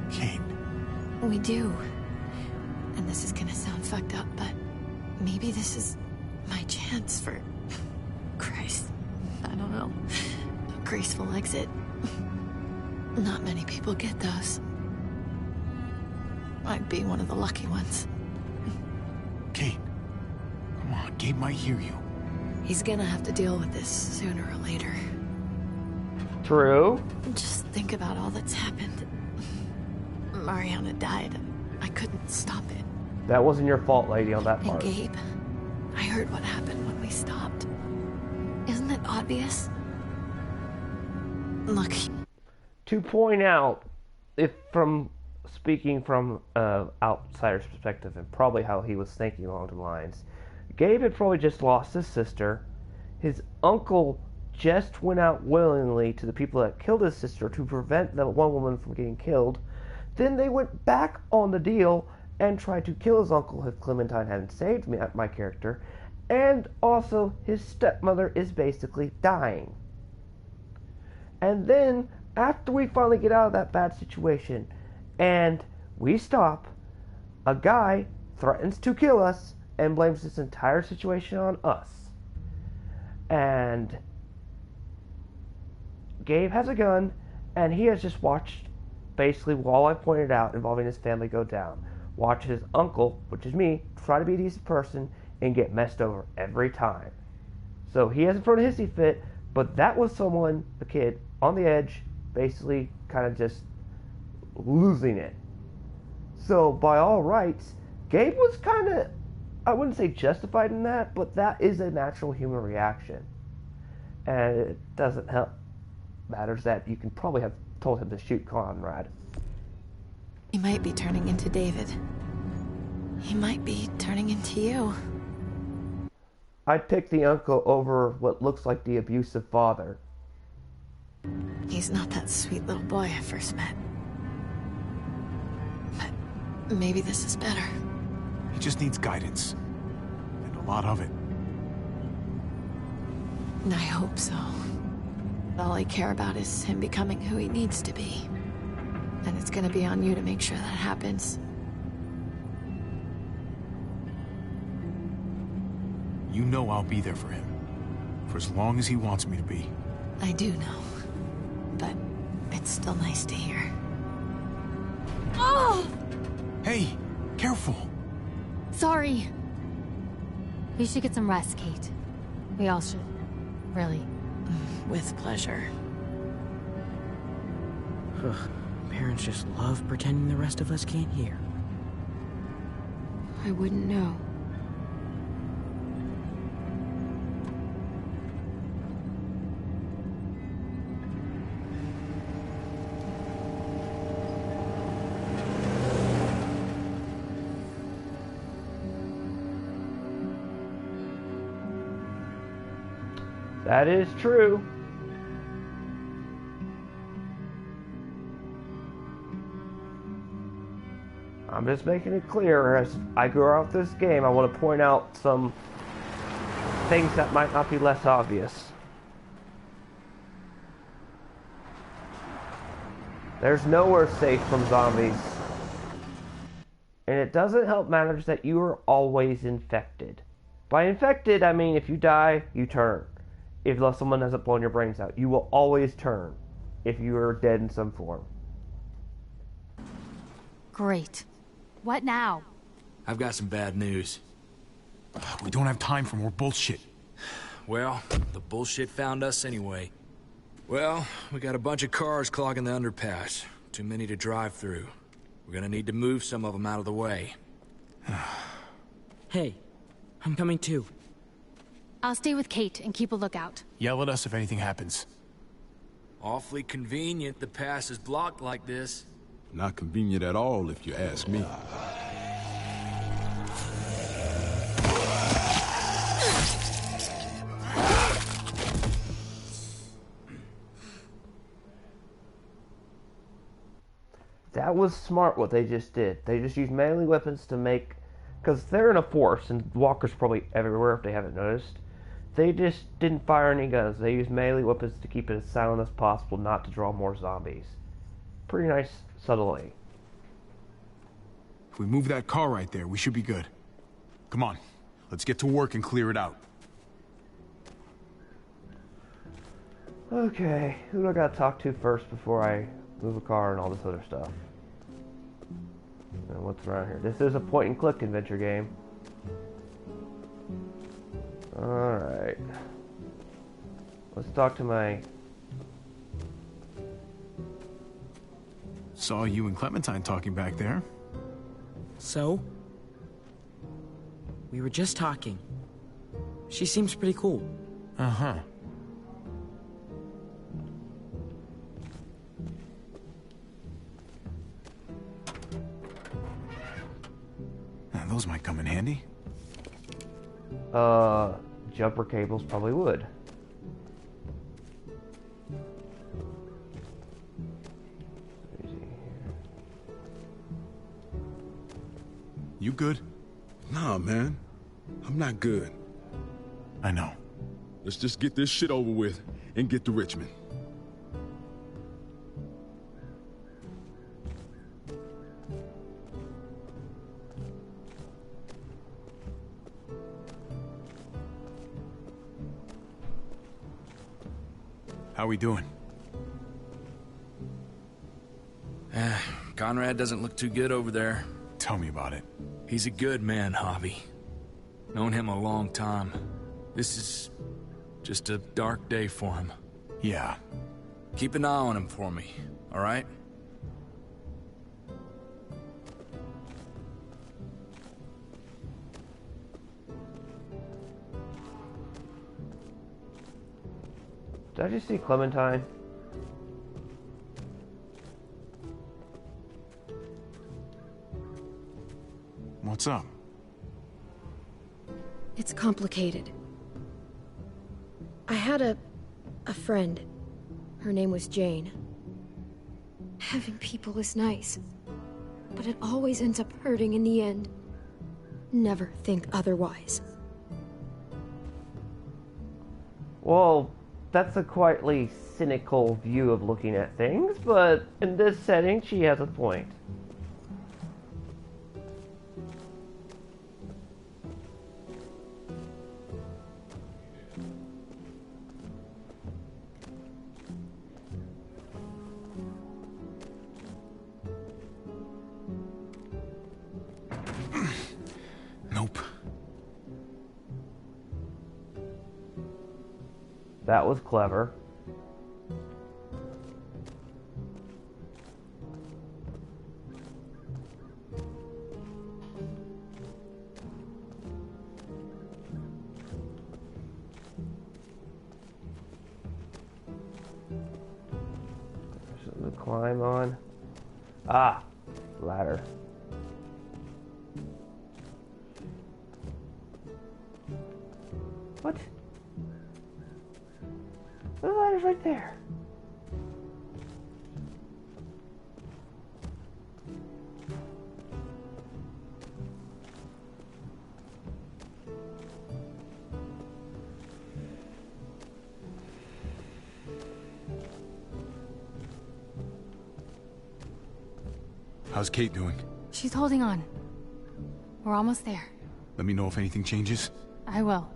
S2: Kate.
S3: We do. And this is gonna sound fucked up, but maybe this is my chance for... Christ, I don't know. A graceful exit. Not many people get those. I'd be one of the lucky ones.
S2: Kate, come on, Gabe might hear you.
S3: He's gonna have to deal with this sooner or later.
S1: True.
S3: Just think about all that's happened. Mariana died. I couldn't stop it.
S1: That wasn't your fault, lady, on that
S3: And
S1: part.
S3: Gabe, I heard what happened when we stopped. Isn't it obvious? Look.
S1: To point out, if from speaking from outsider's perspective and probably how he was thinking along the lines, Gabe had probably just lost his sister. His uncle just went out willingly to the people that killed his sister to prevent the one woman from getting killed. Then they went back on the deal and tried to kill his uncle if Clementine hadn't saved my character. And also, his stepmother is basically dying. And then, after we finally get out of that bad situation, and we stop, a guy threatens to kill us and blames this entire situation on us. And Gabe has a gun, and he has just watched, basically, all I pointed out involving his family go down. Watch his uncle, which is me, try to be a decent person and get messed over every time. So he hasn't thrown a hissy fit, but that was someone, a kid, on the edge, basically kind of just losing it. So by all rights, Gabe was kind of, I wouldn't say justified in that, but that is a natural human reaction. And it doesn't help matters that you can probably have told him to shoot Conrad.
S3: He might be turning into David. He might be turning into you.
S1: I'd pick the uncle over what looks like the abusive father.
S3: He's not that sweet little boy I first met. But maybe this is better.
S2: He just needs guidance. And a lot of it.
S3: I hope so. All I care about is him becoming who he needs to be. And it's gonna be on you to make sure that happens.
S2: You know I'll be there for him. For as long as he wants me to be.
S3: I do know. But it's still nice to hear.
S12: Oh!
S2: Hey, careful.
S12: Sorry. We should get some rest, Kate. We all should. Really.
S3: With pleasure.
S8: Parents just love pretending the rest of us can't hear.
S5: I wouldn't know.
S1: That is true. I'm just making it clear as I go out this game, I want to point out some things that might not be less obvious. There's nowhere safe from zombies. And it doesn't help matters that you are always infected. By infected, I mean if you die, you turn. If someone hasn't blown your brains out, you will always turn if you are dead in some form.
S12: Great. What now?
S6: I've got some bad news.
S2: We don't have time for more bullshit.
S6: Well, the bullshit found us anyway. Well, we got a bunch of cars clogging the underpass. Too many to drive through. We're gonna need to move some of them out of the way.
S8: Hey, I'm coming too.
S12: I'll stay with Kate and keep a lookout.
S2: Yell at us if anything happens.
S6: Awfully convenient the pass is blocked like this.
S7: Not convenient at all, if you ask me.
S1: That was smart what they just did. They just used melee weapons to make... Because they're in a forest, and walkers probably everywhere if they haven't noticed. They just didn't fire any guns. They used melee weapons to keep it as silent as possible, not to draw more zombies. Pretty nice subtlety.
S2: If we move that car right there, we should be good. Come on, let's get to work and clear it out.
S1: Okay, who do I gotta talk to first before I move a car and all this other stuff? And what's around here? This is a point-and-click adventure game. Alright. Let's talk to my...
S2: Saw you and Clementine talking back there.
S8: So? We were just talking. She seems pretty cool.
S2: Uh-huh. Those might come in handy.
S1: Jumper cables probably would.
S2: You good?
S7: Nah, man. I'm not good.
S2: I know.
S7: Let's just get this shit over with and get to Richmond.
S2: How we doing?
S6: Conrad doesn't look too good over there.
S2: Tell me about it.
S6: He's a good man, Javi. Known him a long time. This is just a dark day for him.
S2: Yeah.
S6: Keep an eye on him for me, all right?
S1: Did I just see Clementine?
S2: What's up?
S5: It's complicated. I had a friend. Her name was Jane. Having people is nice, but it always ends up hurting in the end. Never think otherwise.
S1: Well, that's a quietly cynical view of looking at things, but in this setting, she has a point.
S2: Nope.
S1: That was clever. There's something to climb on. Ah, ladder. What? The ladder's right there.
S2: How's Kate doing?
S12: She's holding on. We're almost there.
S2: Let me know if anything changes.
S12: I will.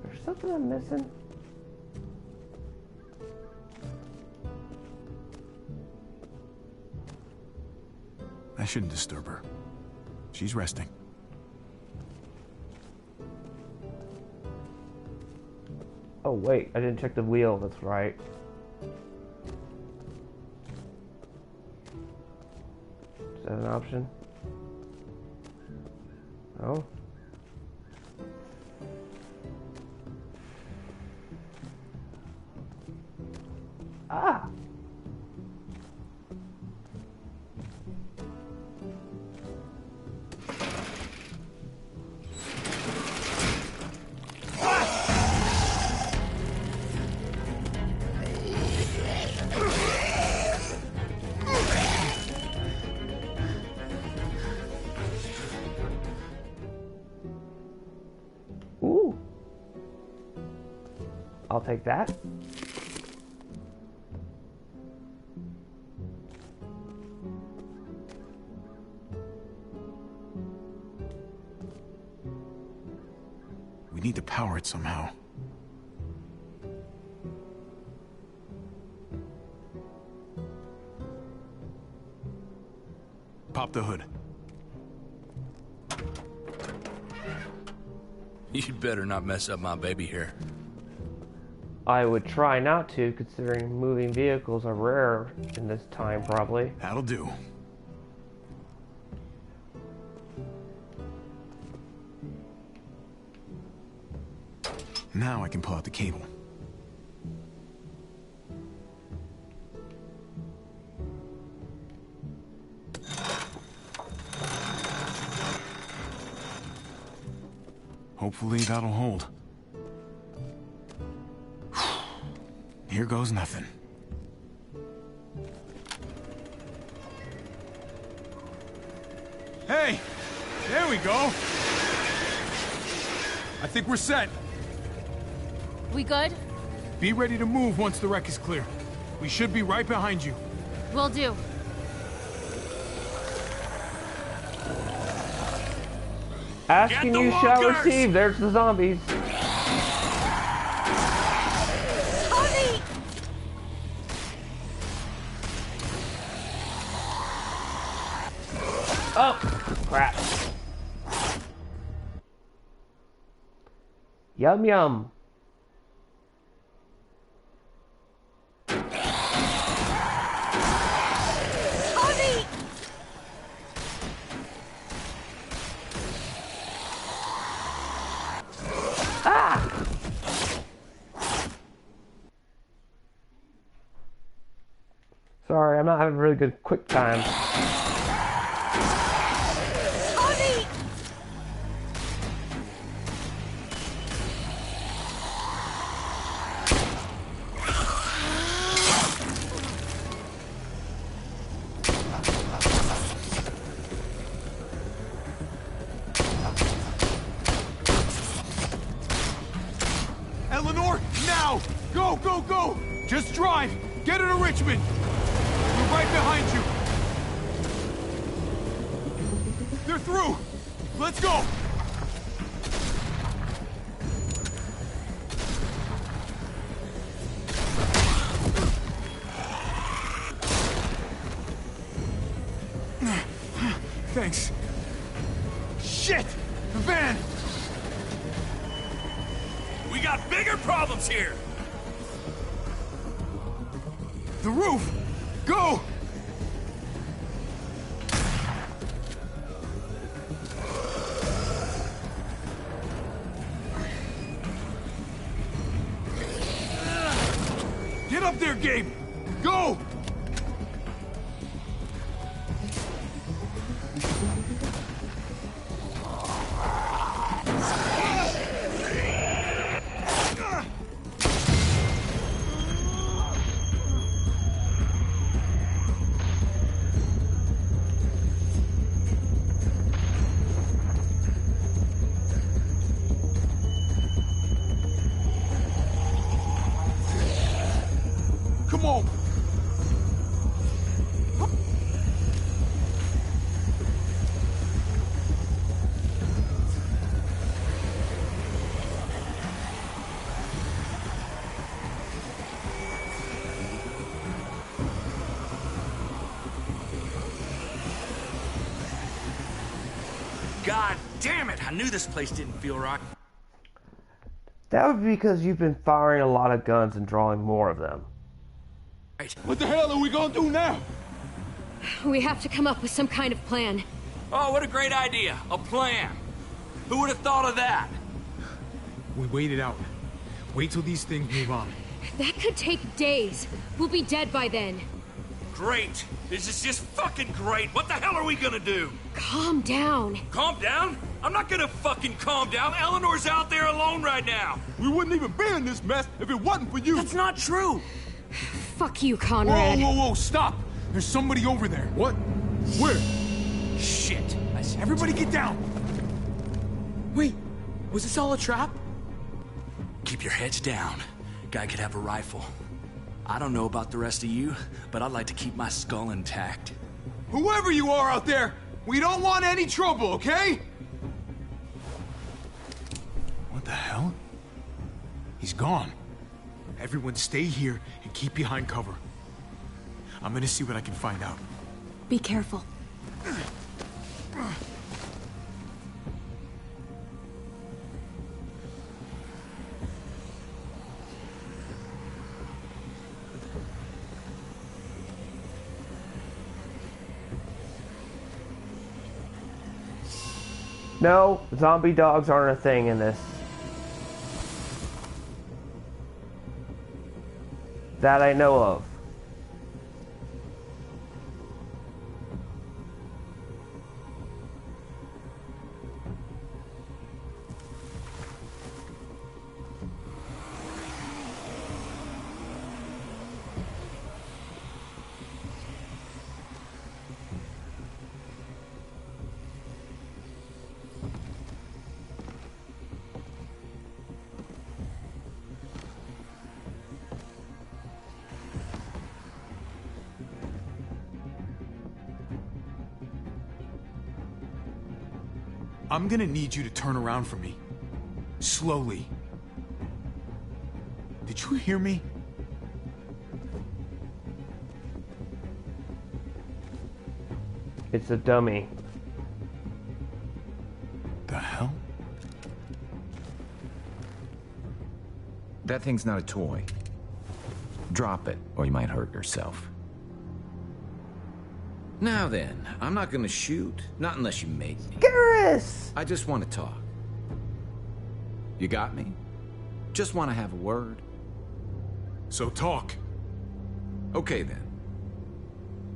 S1: There's something I'm missing.
S2: I shouldn't disturb her. She's resting.
S1: Oh wait, I didn't check the wheel, that's right. Is that an option? No? Ah! I'll take that.
S2: We need to power it somehow. Pop the hood.
S6: You'd better not mess up my baby hair.
S1: I would try not to, considering moving vehicles are rare in this time, probably.
S2: That'll do. Now I can pull out the cable. Hopefully that'll hold. Here goes nothing.
S7: Hey! There we go! I think we're set.
S12: We good?
S2: Be ready to move once the wreck is clear. We should be right behind you.
S12: Will do.
S1: Asking you shall receive. There's the zombies.
S11: Tony!
S1: Oh, crap. Yum yum.
S11: Tony!
S1: Ah! Sorry, I'm not having a really good quick time.
S11: Tony!
S7: Eleanor, now! Go, go, go! Just drive! Get her to Richmond! We're right behind you! They're through! Let's go!
S2: Thanks.
S7: Shit! The van!
S10: We got bigger problems here!
S7: The roof! Go! Get up there, Gabe! Go! Come on!
S10: God damn it! I knew this place didn't feel right.
S1: That would be because you've been firing a lot of guns and drawing more of them.
S7: What the hell are we gonna do now?
S5: We have to come up with some kind of plan.
S10: Oh, what a great idea. A plan. Who would have thought of that?
S2: We wait it out. Wait till these things move on.
S5: That could take days. We'll be dead by then.
S10: Great. This is just fucking great. What the hell are we gonna do?
S5: Calm down.
S10: Calm down? I'm not gonna fucking calm down. Eleanor's out there alone right now.
S7: We wouldn't even be in this mess if it wasn't for you.
S10: That's not true.
S5: Fuck you, Conrad.
S7: Whoa, whoa, whoa, stop! There's somebody over there. What? Where?
S10: Shit.
S2: Everybody get down!
S8: Wait, was this all a trap?
S10: Keep your heads down.
S6: guy could have a rifle. I don't know about the rest of you, but I'd like to keep my skull intact.
S2: Whoever you are out there, we don't want any trouble, okay? What the hell? He's gone. Everyone stay here and keep behind cover. I'm gonna see what I can find out.
S12: Be careful.
S1: No, zombie dogs aren't a thing in this. That I know of.
S2: I'm gonna need you to turn around for me. Slowly. Did you hear me?
S1: It's a dummy.
S2: The hell?
S13: That thing's not a toy. Drop it, or you might hurt yourself. Now then, I'm not gonna shoot. Not unless you make me.
S1: Garrus!
S13: I just want to talk. You got me? Just want to have a word.
S2: So talk.
S13: Okay then.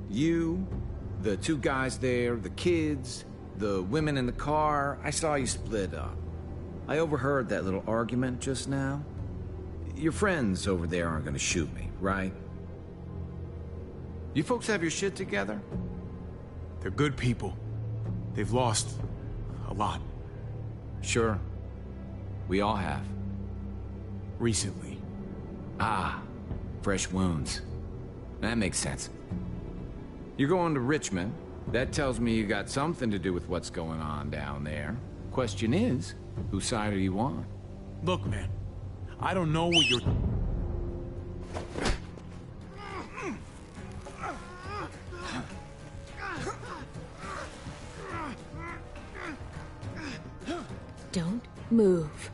S13: You, the two guys there, the kids, the women in the car, I saw you split up. I overheard that little argument just now. Your friends over there aren't gonna shoot me, right? You folks have your shit together?
S2: They're good people. They've lost a lot.
S13: Sure. We all have.
S2: Recently.
S13: Ah, fresh wounds. That makes sense. You're going to Richmond. That tells me you got something to do with what's going on down there. Question is, whose side are you on?
S2: Look, man. I don't know what you're...
S12: Don't move.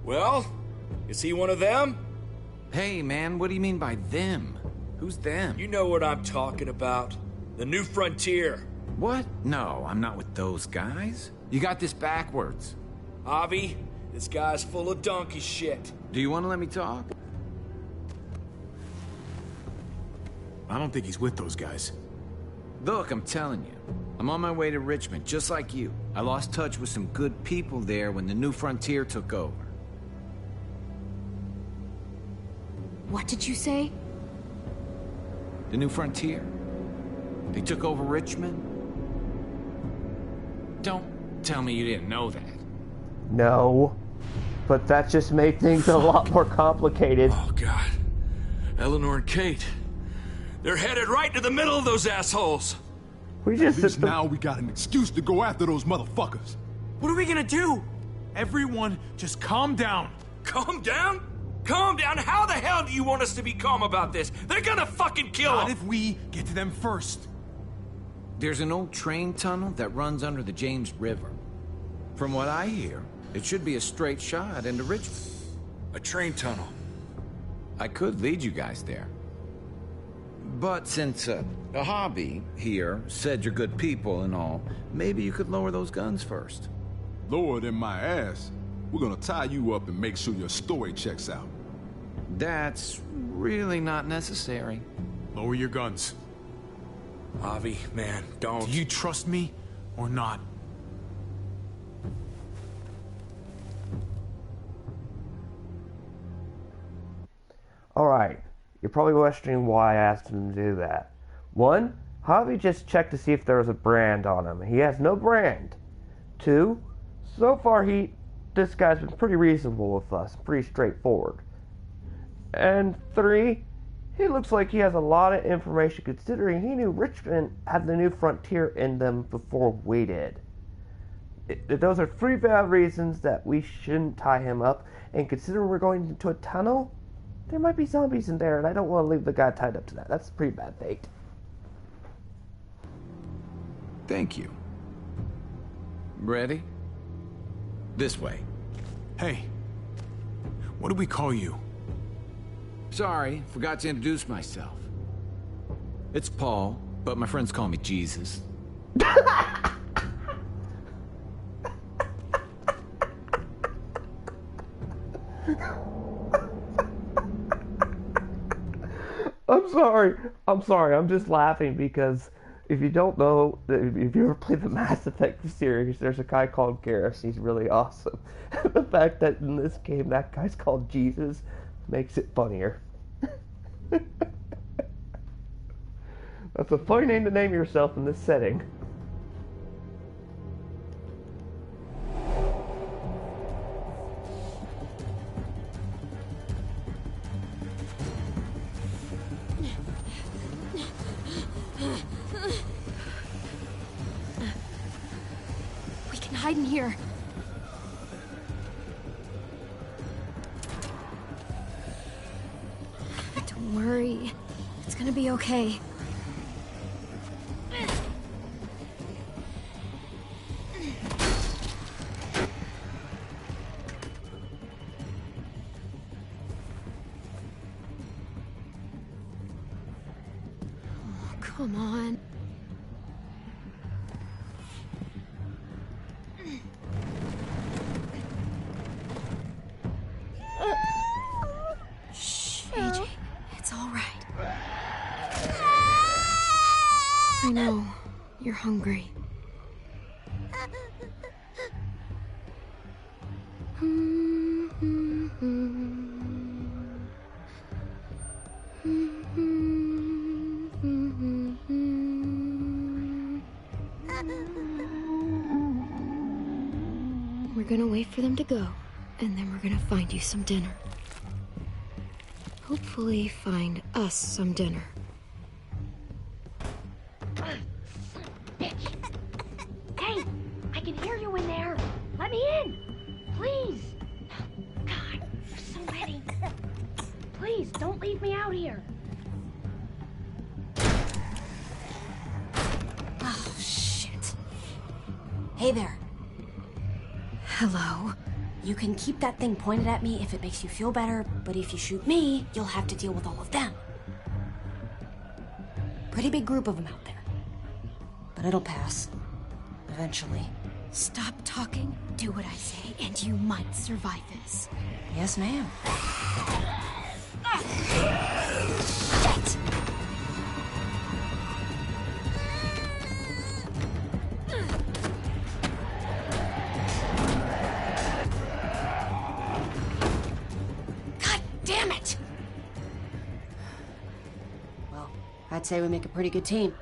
S6: Well, is he one of them?
S13: Hey, man, what do you mean by them? Who's them?
S6: You know what I'm talking about. The New Frontier.
S13: What? No, I'm not with those guys. You got this backwards.
S6: Javi, this guy's full of donkey shit.
S13: Do you want to let me talk?
S2: I don't think he's with those guys.
S13: Look, I'm telling you. I'm on my way to Richmond, just like you. I lost touch with some good people there when the New Frontier took over.
S5: What did you say?
S13: The New Frontier. They took over Richmond. Don't tell me you didn't know that.
S1: No. But that just made things a lot more complicated.
S6: Oh, God. Eleanor and Kate. They're headed right to the middle of those assholes.
S1: We just...
S7: At least now we got an excuse to go after those motherfuckers.
S8: What are we gonna do?
S2: Everyone, just calm down.
S6: Calm down? Calm down? How the hell do you want us to be calm about this? They're gonna fucking kill
S2: Not
S6: them.
S2: if we get to them first.
S13: There's an old train tunnel that runs under the James River. From what I hear, it should be a straight shot into Richmond.
S6: A train tunnel.
S13: I could lead you guys there. But since a hobby here said you're good people and all, maybe you could lower those guns first.
S7: Lower than my ass. We're gonna tie you up and make sure your story checks out.
S13: That's really not necessary.
S2: Lower your guns.
S6: Javi, man, don't.
S2: Do you trust me or not?
S1: Alright. You're probably questioning why I asked him to do that. 1, Javi just checked to see if there was a brand on him. He has no brand. 2, so far this guy's been pretty reasonable with us, pretty straightforward. And 3, he looks like he has a lot of information considering he knew Richmond had the New Frontier in them before we did. Those are 3 valid reasons that we shouldn't tie him up, and considering we're going into a tunnel, there might be zombies in there, and I don't want to leave the guy tied up to that. That's a pretty bad fate.
S13: Thank you. Ready? This way.
S2: Hey, what do we call you?
S13: Sorry, forgot to introduce myself. It's Paul, but my friends call me Jesus.
S1: I'm sorry. I'm just laughing because if you don't know, if you ever played the Mass Effect series, there's a guy called Garrus. He's really awesome. The fact that in this game that guy's called Jesus makes it funnier. That's a funny name to name yourself in this setting.
S5: We can hide in here. Don't worry. It's gonna be okay. Come on. Shh, AJ. It's all right. I know. You're hungry. We're gonna wait for them to go, and then we're gonna find you some dinner. Hopefully find us some dinner.
S14: Bitch! Hey! I can hear you in there! Let me in! Please! God, you're so ready. Please, don't leave me out here.
S11: Oh, shit. Hey there.
S5: Hello.
S11: You can keep that thing pointed at me if it makes you feel better, but if you shoot me, you'll have to deal with all of them. Pretty big group of them out there. But it'll pass. Eventually.
S5: Stop talking, do what I say, and you might survive this.
S11: Yes, ma'am.
S5: Shit! God damn it!
S11: Well, I'd say we make a pretty good team.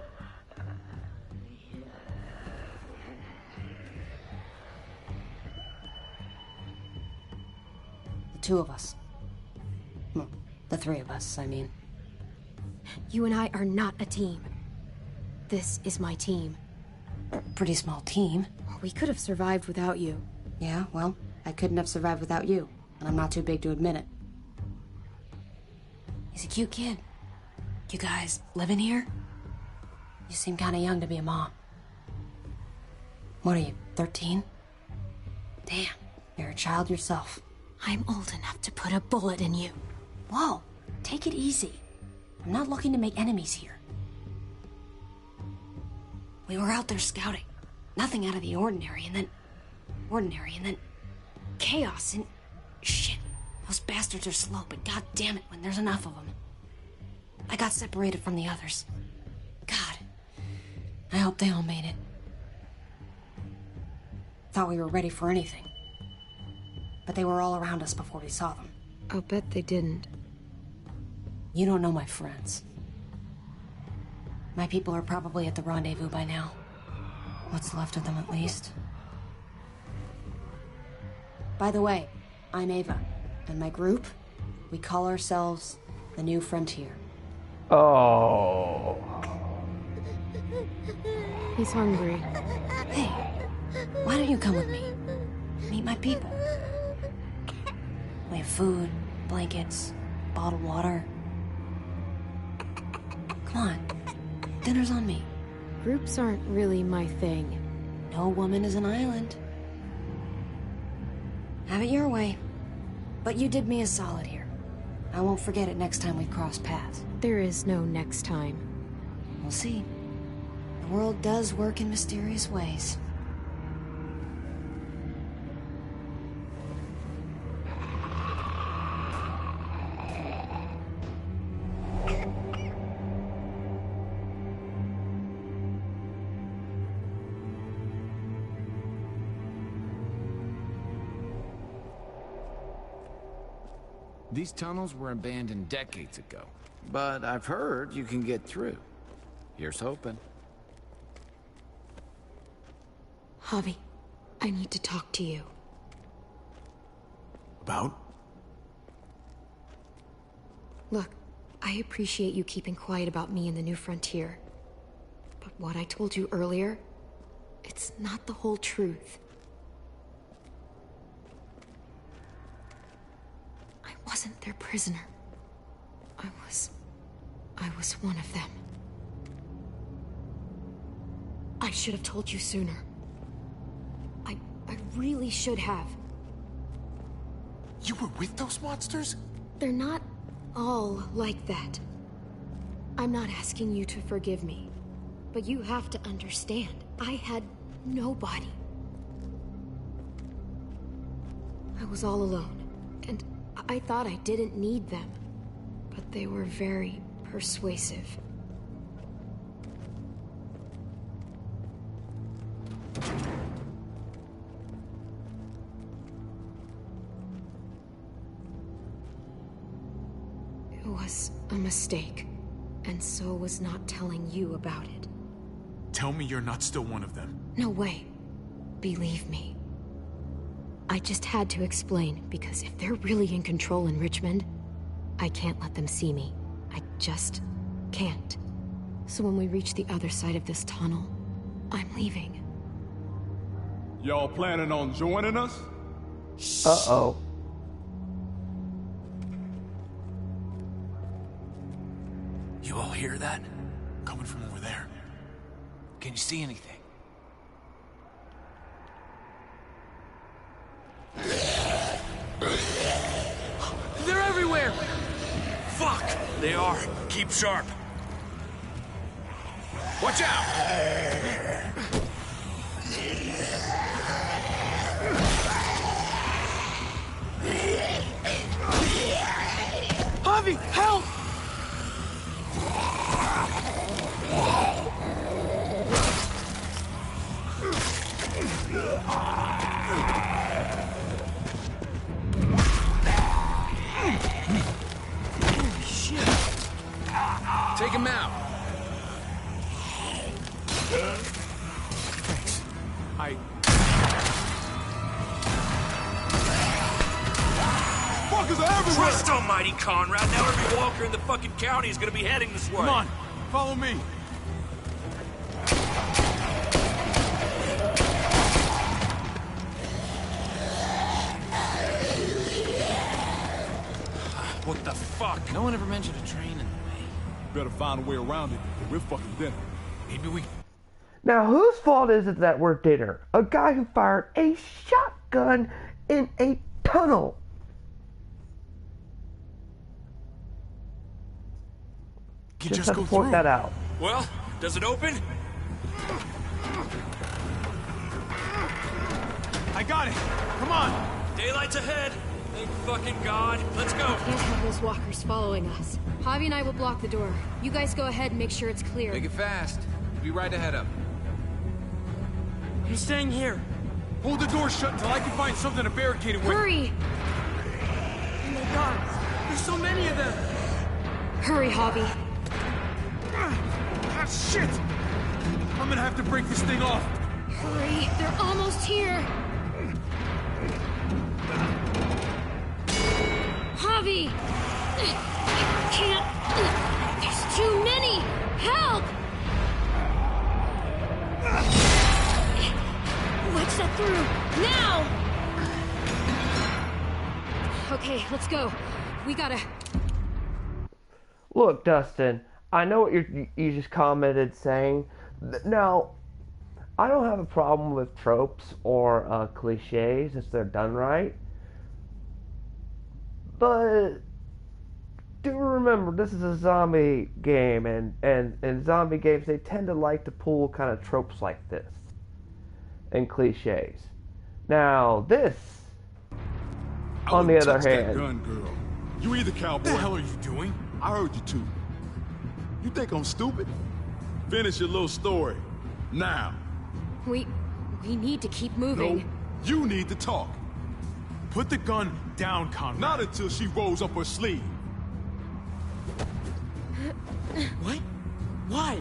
S11: The 2 of us. Well, the 3 of us, I mean.
S5: You and I are not a team. This is my team.
S11: Pretty small team.
S5: We could have survived without you.
S11: Yeah, well, I couldn't have survived without you, and I'm not too big to admit it. He's a cute kid. You guys living here? You seem kind of young to be a mom. What are you, 13? Damn, you're a child yourself.
S5: I'm old enough to put a bullet in you.
S11: Whoa, take it easy. I'm not looking to make enemies here. We were out there scouting. Nothing out of the ordinary, and then... chaos, and... shit. Those bastards are slow, but god damn it when there's enough of them. I got separated from the others. God. I hope they all made it. Thought we were ready for anything. But they were all around us before we saw them.
S5: I'll bet they didn't.
S11: You don't know my friends. My people are probably at the rendezvous by now. What's left of them, at least. By the way, I'm Ava, and my group, we call ourselves the New Frontier.
S1: Oh.
S5: He's hungry.
S11: Hey, why don't you come with me? Meet my people. We have food, blankets, bottled water. Come on, dinner's on me.
S5: Groups aren't really my thing.
S11: No woman is an island. Have it your way. But you did me a solid here. I won't forget it next time we cross paths.
S5: There is no next time.
S11: We'll see. The world does work in mysterious ways.
S13: These tunnels were abandoned decades ago, but I've heard you can get through. Here's hoping.
S5: Javi, I need to talk to you.
S2: About?
S5: Look, I appreciate you keeping quiet about me and the New Frontier. But what I told you earlier, it's not the whole truth. I wasn't their prisoner. I was one of them. I should have told you sooner. I really should have.
S2: You were with those monsters?
S5: They're not all like that. I'm not asking you to forgive me, but you have to understand, I had nobody. I was all alone, and I thought I didn't need them, but they were very persuasive. It was a mistake, and so was not telling you about it.
S2: Tell me you're not still one of them.
S5: No way. Believe me. I just had to explain, because if they're really in control in Richmond, I can't let them see me. I just can't. So when we reach the other side of this tunnel, I'm leaving.
S7: Y'all planning on joining us?
S1: Uh-oh.
S4: You all hear that?
S2: Coming from over there.
S4: Can you see anything?
S8: They're everywhere!
S6: Fuck! They are. Keep sharp. Watch out!
S8: Javi, help!
S6: Take him out.
S2: Thanks.
S7: Fuckers are everywhere!
S6: Trust almighty Conrad. Now every walker in the fucking county is gonna be heading this way.
S2: Come on, follow me.
S6: What the fuck?
S13: No one ever mentioned a train in the way.
S7: Better find a way around it, or we're fucking dinner.
S2: Maybe we...
S1: Now, whose fault is it that we're dinner? A guy who fired a shotgun in a tunnel.
S2: Can
S1: Just
S2: just
S1: have
S2: go
S1: to point
S2: through.
S1: that out.
S6: Well, does it open?
S2: I got it. Come on.
S6: Daylight's ahead. Thank fucking God. Let's go.
S5: Can't have those walkers following us. Javi and I will block the door. You guys go ahead and make sure it's clear.
S13: Make it fast. Be right ahead of.
S8: I'm staying here.
S2: Hold the door shut until I can find something to barricade it with.
S5: Hurry!
S8: Oh my god, there's so many of them.
S5: Hurry, Javi.
S7: Ah, shit! I'm gonna have to break this thing off.
S5: Hurry, they're almost here. Javi! I can't. There's too many! Help! Wedge that through! Now! Okay, let's go. We gotta...
S1: Look, Dustin, I know what you just commented saying. Now, I don't have a problem with tropes or cliches if they're done right. But do remember, this is a zombie game, and zombie games, they tend to like to pull kind of tropes like this and cliches. Now, this, on the other hand...
S7: That gun, girl. You either, cowboy.
S2: What the hell are you doing?
S7: I heard you too. You think I'm stupid? Finish your little story. Now.
S5: We need to keep moving.
S7: No, you need to talk.
S2: Put the gun down, Conrad.
S7: Not until she rolls up her sleeve.
S8: What? Why?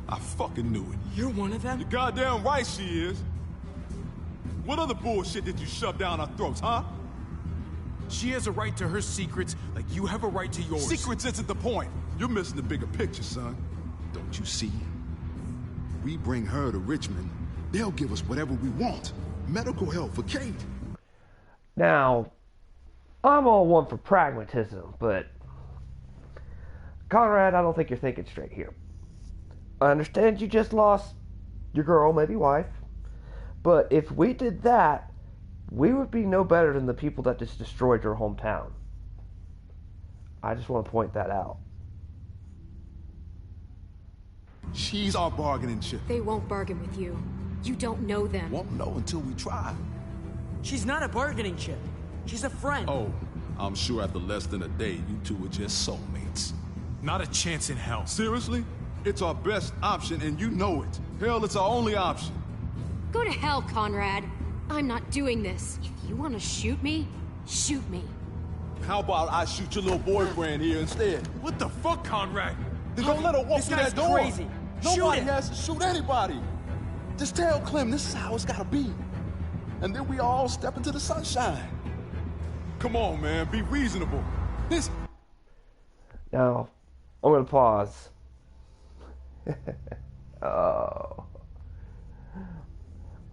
S7: I fucking knew it.
S8: You're one of them?
S7: You're goddamn right she is. What other bullshit did you shove down our throats, huh?
S2: She has a right to her secrets like you have a right to yours.
S7: Secrets isn't the point. You're missing the bigger picture, son. Don't you see? We bring her to Richmond, they'll give us whatever we want. Medical help for Kate.
S1: Now, I'm all one for pragmatism, but Conrad, I don't think you're thinking straight here. I understand you just lost your girl, maybe wife, but if we did that, we would be no better than the people that just destroyed your hometown. I just want to point that out.
S7: She's our bargaining chip.
S5: They won't bargain with you. You don't know them.
S7: Won't know until we try.
S8: She's not a bargaining chip. She's a friend.
S7: Oh, I'm sure after less than a day, you two are just soulmates.
S2: Not a chance in hell.
S7: Seriously? It's our best option, and you know it. Hell, it's our only option.
S5: Go to hell, Conrad. I'm not doing this. If you want to shoot me, shoot me.
S7: How about I shoot your little boyfriend here instead?
S2: What the fuck, Conrad?
S7: Then don't let her walk through that door.
S8: Crazy.
S7: Nobody has to shoot anybody. Just tell Clem this is how it's gotta be. And then we all step into the sunshine. Come on, man, be reasonable. This...
S1: Now, I'm going to pause. Oh.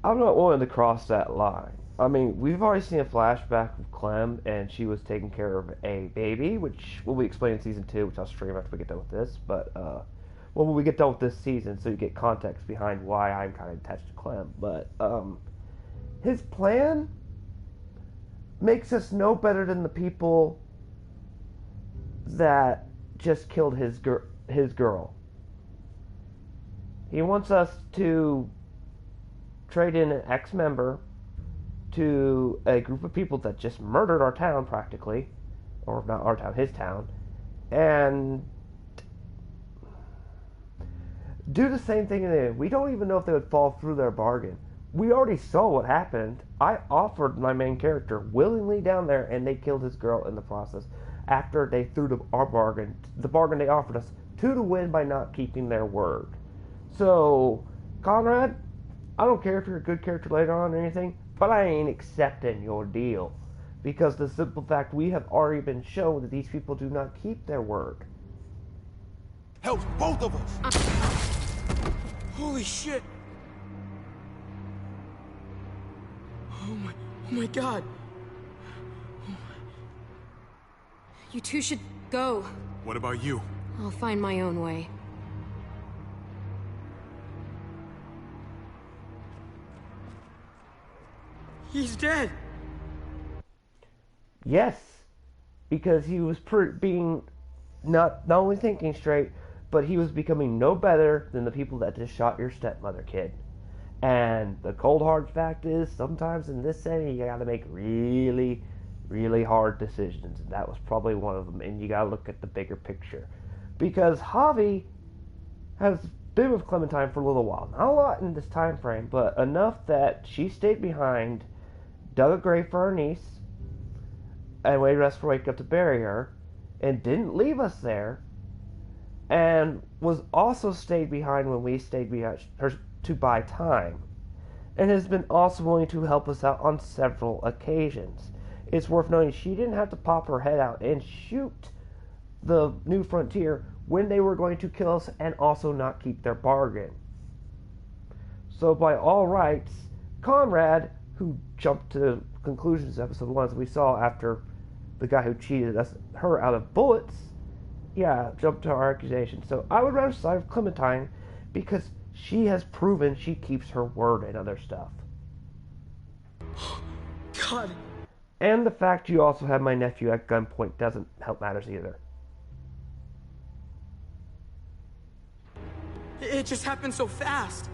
S1: I'm not willing to cross that line. I mean, we've already seen a flashback of Clem, and she was taking care of a baby, which will be explained in Season 2, which I'll stream after we get done with this. But, well, when we get done with this season, so you get context behind why I'm kind of attached to Clem. But, his plan makes us no better than the people that just killed his girl. He wants us to trade in an ex-member to a group of people that just murdered our town, practically. Or not our town, his town. And do the same thing again. We don't even know if they would fall through their bargain. We already saw what happened. I offered my main character willingly down there, and they killed his girl in the process after they threw our bargain, the bargain they offered us, 2 to win by not keeping their word. So, Conrad, I don't care if you're a good character later on or anything, but I ain't accepting your deal. Because the simple fact we have already been shown that these people do not keep their word.
S7: Helps both of us.
S8: Holy shit. Oh my god.
S5: You two should go.
S2: What about you?
S5: I'll find my own way.
S8: He's dead.
S1: Yes, because he was being not only thinking straight, but he was becoming no better than the people that just shot your stepmother, kid. And the cold hard fact is, sometimes in this setting, you gotta make really, really hard decisions. And that was probably one of them. And you gotta look at the bigger picture. Because Javi has been with Clementine for a little while. Not a lot in this time frame, but enough that she stayed behind, dug a grave for our niece, and waited us for wake up to bury her, and didn't leave us there, and was also stayed behind when we stayed behind her to buy time, and has been also willing to help us out on several occasions. It's worth noting she didn't have to pop her head out and shoot the New Frontier when they were going to kill us and also not keep their bargain. So by all rights, Conrad, who jumped to conclusions episode 1 as we saw after the guy who cheated her out of bullets, jumped to our accusation. So I would rather side with Clementine because she has proven she keeps her word and other stuff.
S8: God.
S1: And the fact you also have my nephew at gunpoint doesn't help matters either.
S8: It just happened so fast.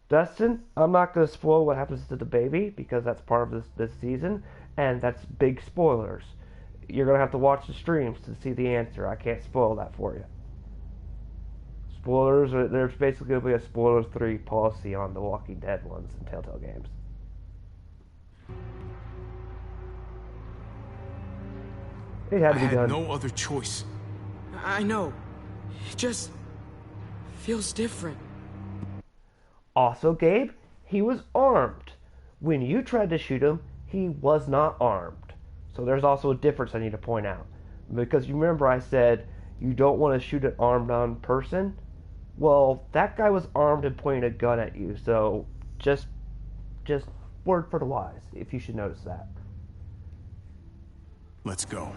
S1: Dustin, I'm not going to spoil what happens to the baby because that's part of this season, and that's big spoilers. You're going to have to watch the streams to see the answer. I can't spoil that for you. Spoilers, there's basically going to be a spoilers 3 policy on the Walking Dead ones and Telltale games. It had to be done.
S2: I had no other choice.
S8: I know. It just feels different.
S1: Also, Gabe, he was armed. When you tried to shoot him, he was not armed. So there's also a difference I need to point out. Because you remember I said you don't want to shoot an armed person? Well, that guy was armed and pointing a gun at you. So just word for the wise, if you should notice that.
S2: Let's go.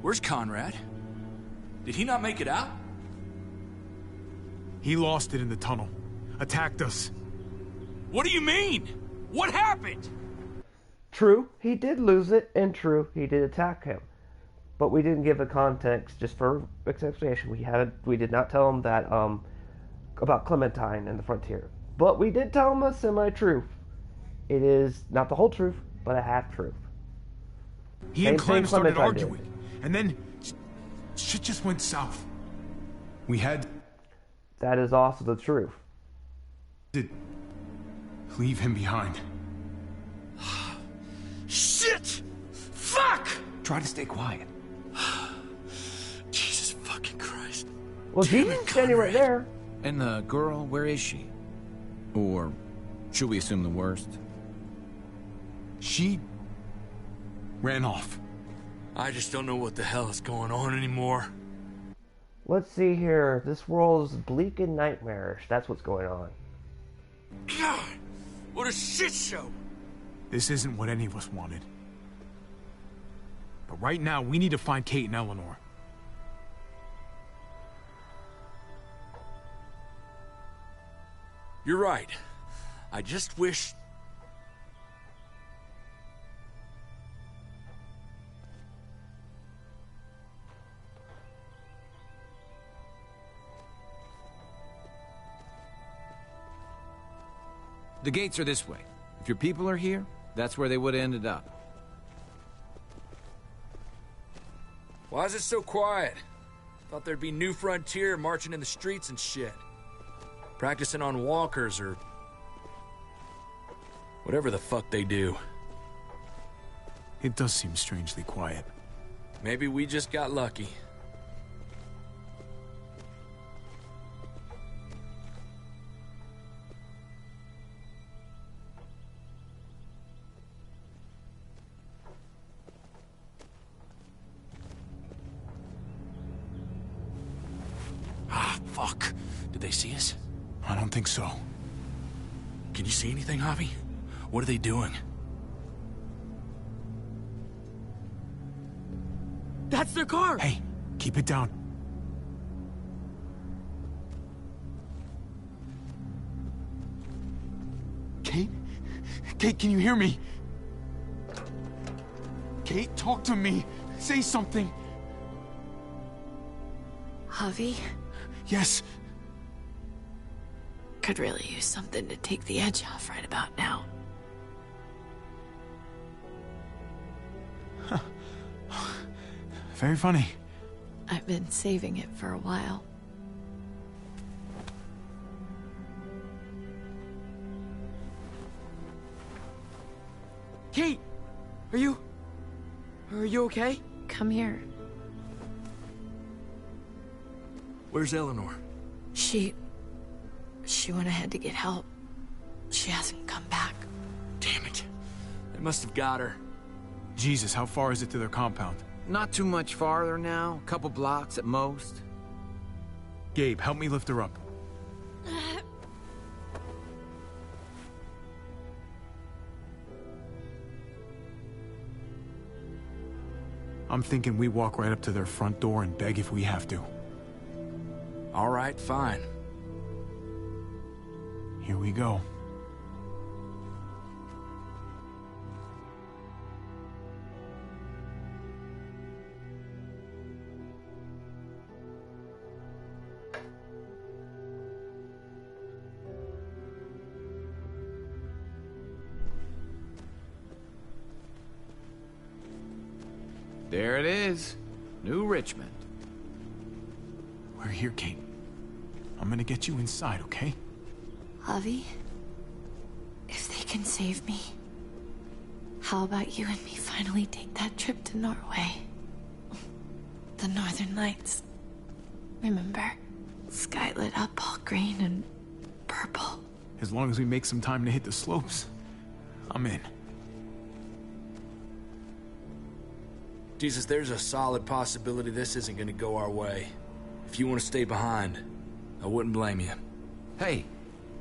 S6: Where's Conrad? Did he not make it out?
S2: He lost it in the tunnel. Attacked us.
S6: What do you mean? What happened?
S1: True, he did lose it, and true, he did attack him. But we didn't give a context, just for explanation. We did not tell him that, about Clementine and the Frontier. But we did tell him a semi-truth. It is not the whole truth, but a half-truth.
S2: He and Clem started
S1: Clementine
S2: arguing.
S1: did.
S2: And then shit just went south. We had...
S1: That is also the truth.
S2: ...to leave him behind.
S6: Shit! Fuck!
S13: Try to stay quiet.
S6: Jesus fucking Christ.
S1: Well, Jesus is standing right there.
S13: And the girl, where is she? Or should we assume the worst?
S2: She ran off.
S6: I just don't know what the hell is going on anymore.
S1: Let's see here. This world is bleak and nightmarish. That's what's going on.
S6: God, what a shit show.
S2: This isn't what any of us wanted. But right now, we need to find Kate and Eleanor.
S6: You're right. I just wish...
S13: The gates are this way. If your people are here, that's where they would have ended up.
S6: Why is it so quiet? Thought there'd be New Frontier marching in the streets and shit. Practicing on walkers or... whatever the fuck they do.
S2: It does seem strangely quiet.
S6: Maybe we just got lucky. Fuck. Did they see us?
S2: I don't think so.
S6: Can you see anything, Javi? What are they doing?
S8: That's their car!
S2: Hey, keep it down. Kate? Kate, can you hear me? Kate, talk to me. Say something.
S3: Javi?
S2: Yes.
S3: Could really use something to take the edge off right about now.
S2: Very funny.
S3: I've been saving it for a while.
S8: Kate! Are you okay?
S3: Come here.
S6: Where's Eleanor?
S3: She went ahead to get help. She hasn't come back.
S6: Damn it. They must have got her.
S2: Jesus, how far is it to their compound?
S13: Not too much farther now. A couple blocks at most.
S2: Gabe, help me lift her up. I'm thinking we walk right up to their front door and beg if we have to.
S6: All right, fine.
S2: Here we go.
S13: There it is. New Richmond.
S2: We're here, Kate. I'm gonna get you inside, okay?
S3: Javi, if they can save me, how about you and me finally take that trip to Norway? The Northern Lights. Remember? Sky lit up all green and purple.
S2: As long as we make some time to hit the slopes, I'm in.
S6: Jesus, there's a solid possibility this isn't gonna go our way. If you want to stay behind, I wouldn't blame you.
S13: Hey,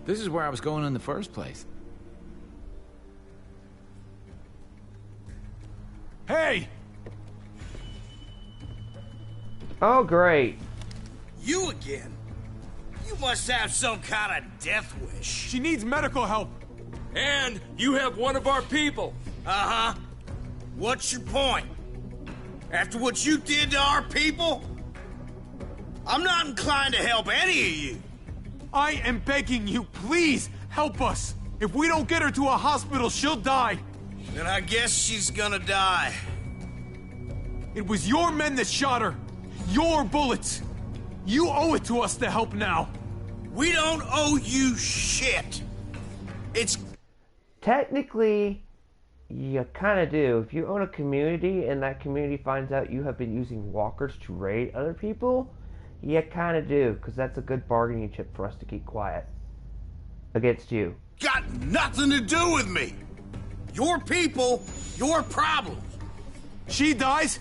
S13: this is where I was going in the first place.
S2: Hey!
S1: Oh, great.
S9: You again? You must have some kind of death wish.
S2: She needs medical help.
S6: And you have one of our people.
S9: Uh-huh. What's your point? After what you did to our people? I'm not inclined to help any of you.
S2: I am begging you, please help us. If we don't get her to a hospital, she'll die.
S9: Then I guess she's gonna die.
S2: It was your men that shot her. Your bullets. You owe it to us to help now.
S9: We don't owe you shit. It's...
S1: Technically, you kind of do. If you own a community and that community finds out you have been using walkers to raid other people, you kind of do, because that's a good bargaining chip for us to keep quiet against you.
S9: Got nothing to do with me. Your people, your problems.
S2: She dies,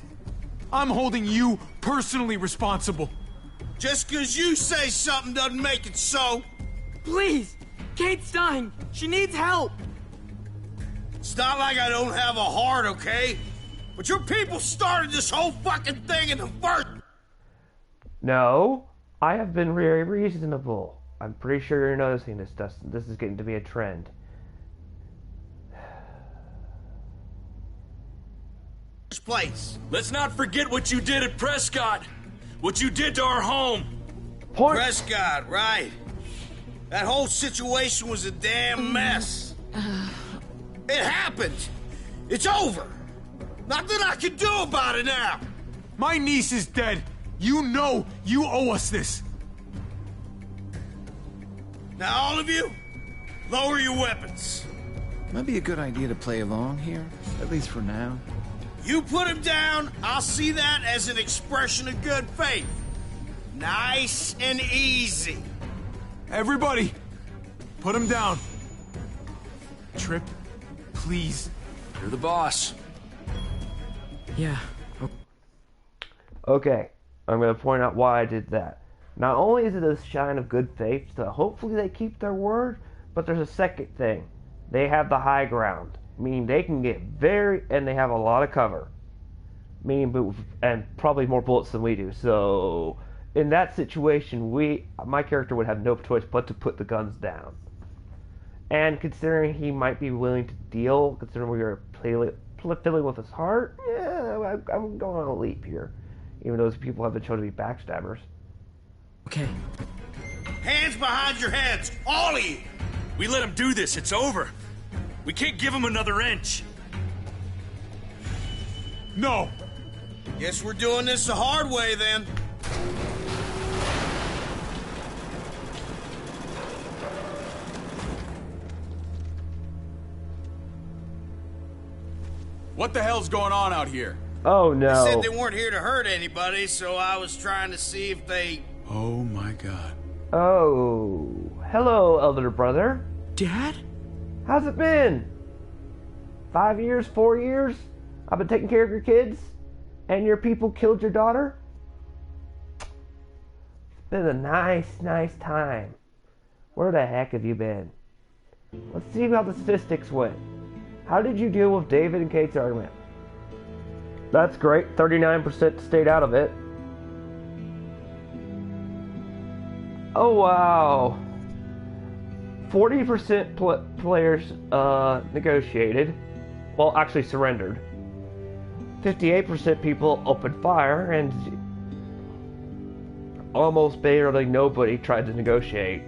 S2: I'm holding you personally responsible.
S9: Just because you say something doesn't make it so.
S8: Please! Kate's dying! She needs help!
S9: It's not like I don't have a heart, okay? But your people started this whole fucking thing in the first...
S1: No, I have been very reasonable. I'm pretty sure you're noticing this, Dustin. This is getting to be a trend.
S9: Place.
S6: Let's not forget what you did at Prescott. What you did to our home.
S1: Point.
S9: Prescott, right. That whole situation was a damn mess. It happened. It's over. Nothing I can do about it now.
S2: My niece is dead. You know you owe us this.
S9: Now, all of you, lower your weapons.
S13: Might be a good idea to play along here, at least for now.
S9: You put him down, I'll see that as an expression of good faith. Nice and easy.
S2: Everybody, put him down. Trip, please.
S6: You're the boss.
S8: Yeah.
S1: Okay, I'm going to point out why I did that. Not only is it a sign of good faith, so hopefully they keep their word, but there's a second thing. They have the high ground, meaning they can get and they have a lot of cover. Meaning, and probably more bullets than we do. So, in that situation, my character would have no choice but to put the guns down. And considering he might be willing to deal, considering we are fiddling with his heart, yeah, I'm going on a leap here. Even though those people have been shown to be backstabbers.
S8: Okay.
S9: Hands behind your heads, all of you.
S6: We let him do this, it's over. We can't give him another inch.
S7: No!
S9: Guess we're doing this the hard way, then.
S4: What the hell's going on out here?
S1: Oh no.
S9: They said they weren't here to hurt anybody, so I was trying to see if they...
S4: Oh my god.
S1: Oh. Hello, elder brother.
S8: Dad?
S1: How's it been? 5 years, 4 years? I've been taking care of your kids? And your people killed your daughter? It's been a nice time. Where the heck have you been? Let's see how the statistics went. How did you deal with David and Kate's argument? That's great. 39% stayed out of it. Oh, wow. 40% players negotiated. Well, actually surrendered. 58% people opened fire, and almost barely nobody tried to negotiate.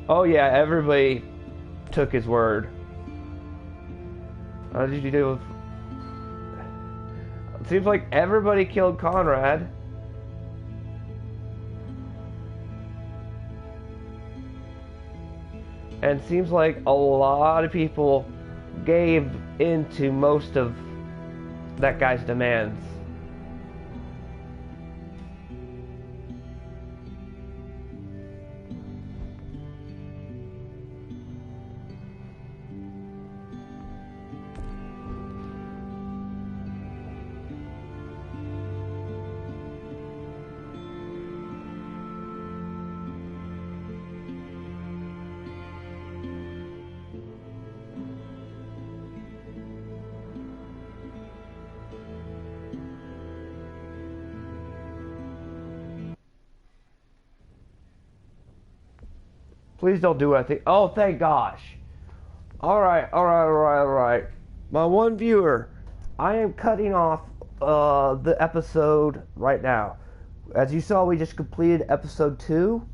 S1: Oh yeah, everybody took his word. How did you deal with... It seems like everybody killed Conrad. And it seems like a lot of people gave into most of that guy's demands. Please don't do anything. Oh, thank gosh. Alright. My one viewer, I am cutting off the episode right now. As you saw, we just completed episode 2.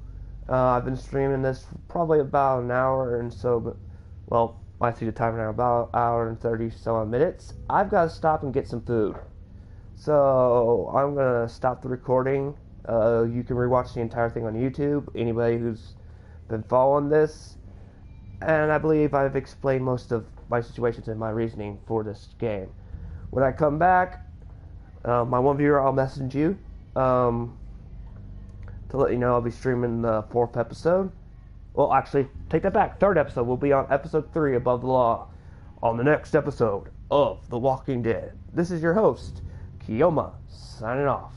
S1: I've been streaming this for probably about an hour and so, but, well, I see the timer now, about an hour and 30 some minutes. I've got to stop and get some food. So, I'm going to stop the recording. You can rewatch the entire thing on YouTube. Anybody who's been following this, and I believe I've explained most of my situations and my reasoning for this game. When I come back, my one viewer, I'll message you to let you know I'll be streaming the 4th episode. Well, actually, take that back. 3rd episode will be on episode 3, Above the Law, on the next episode of The Walking Dead. This is your host, Kiyoma, signing off.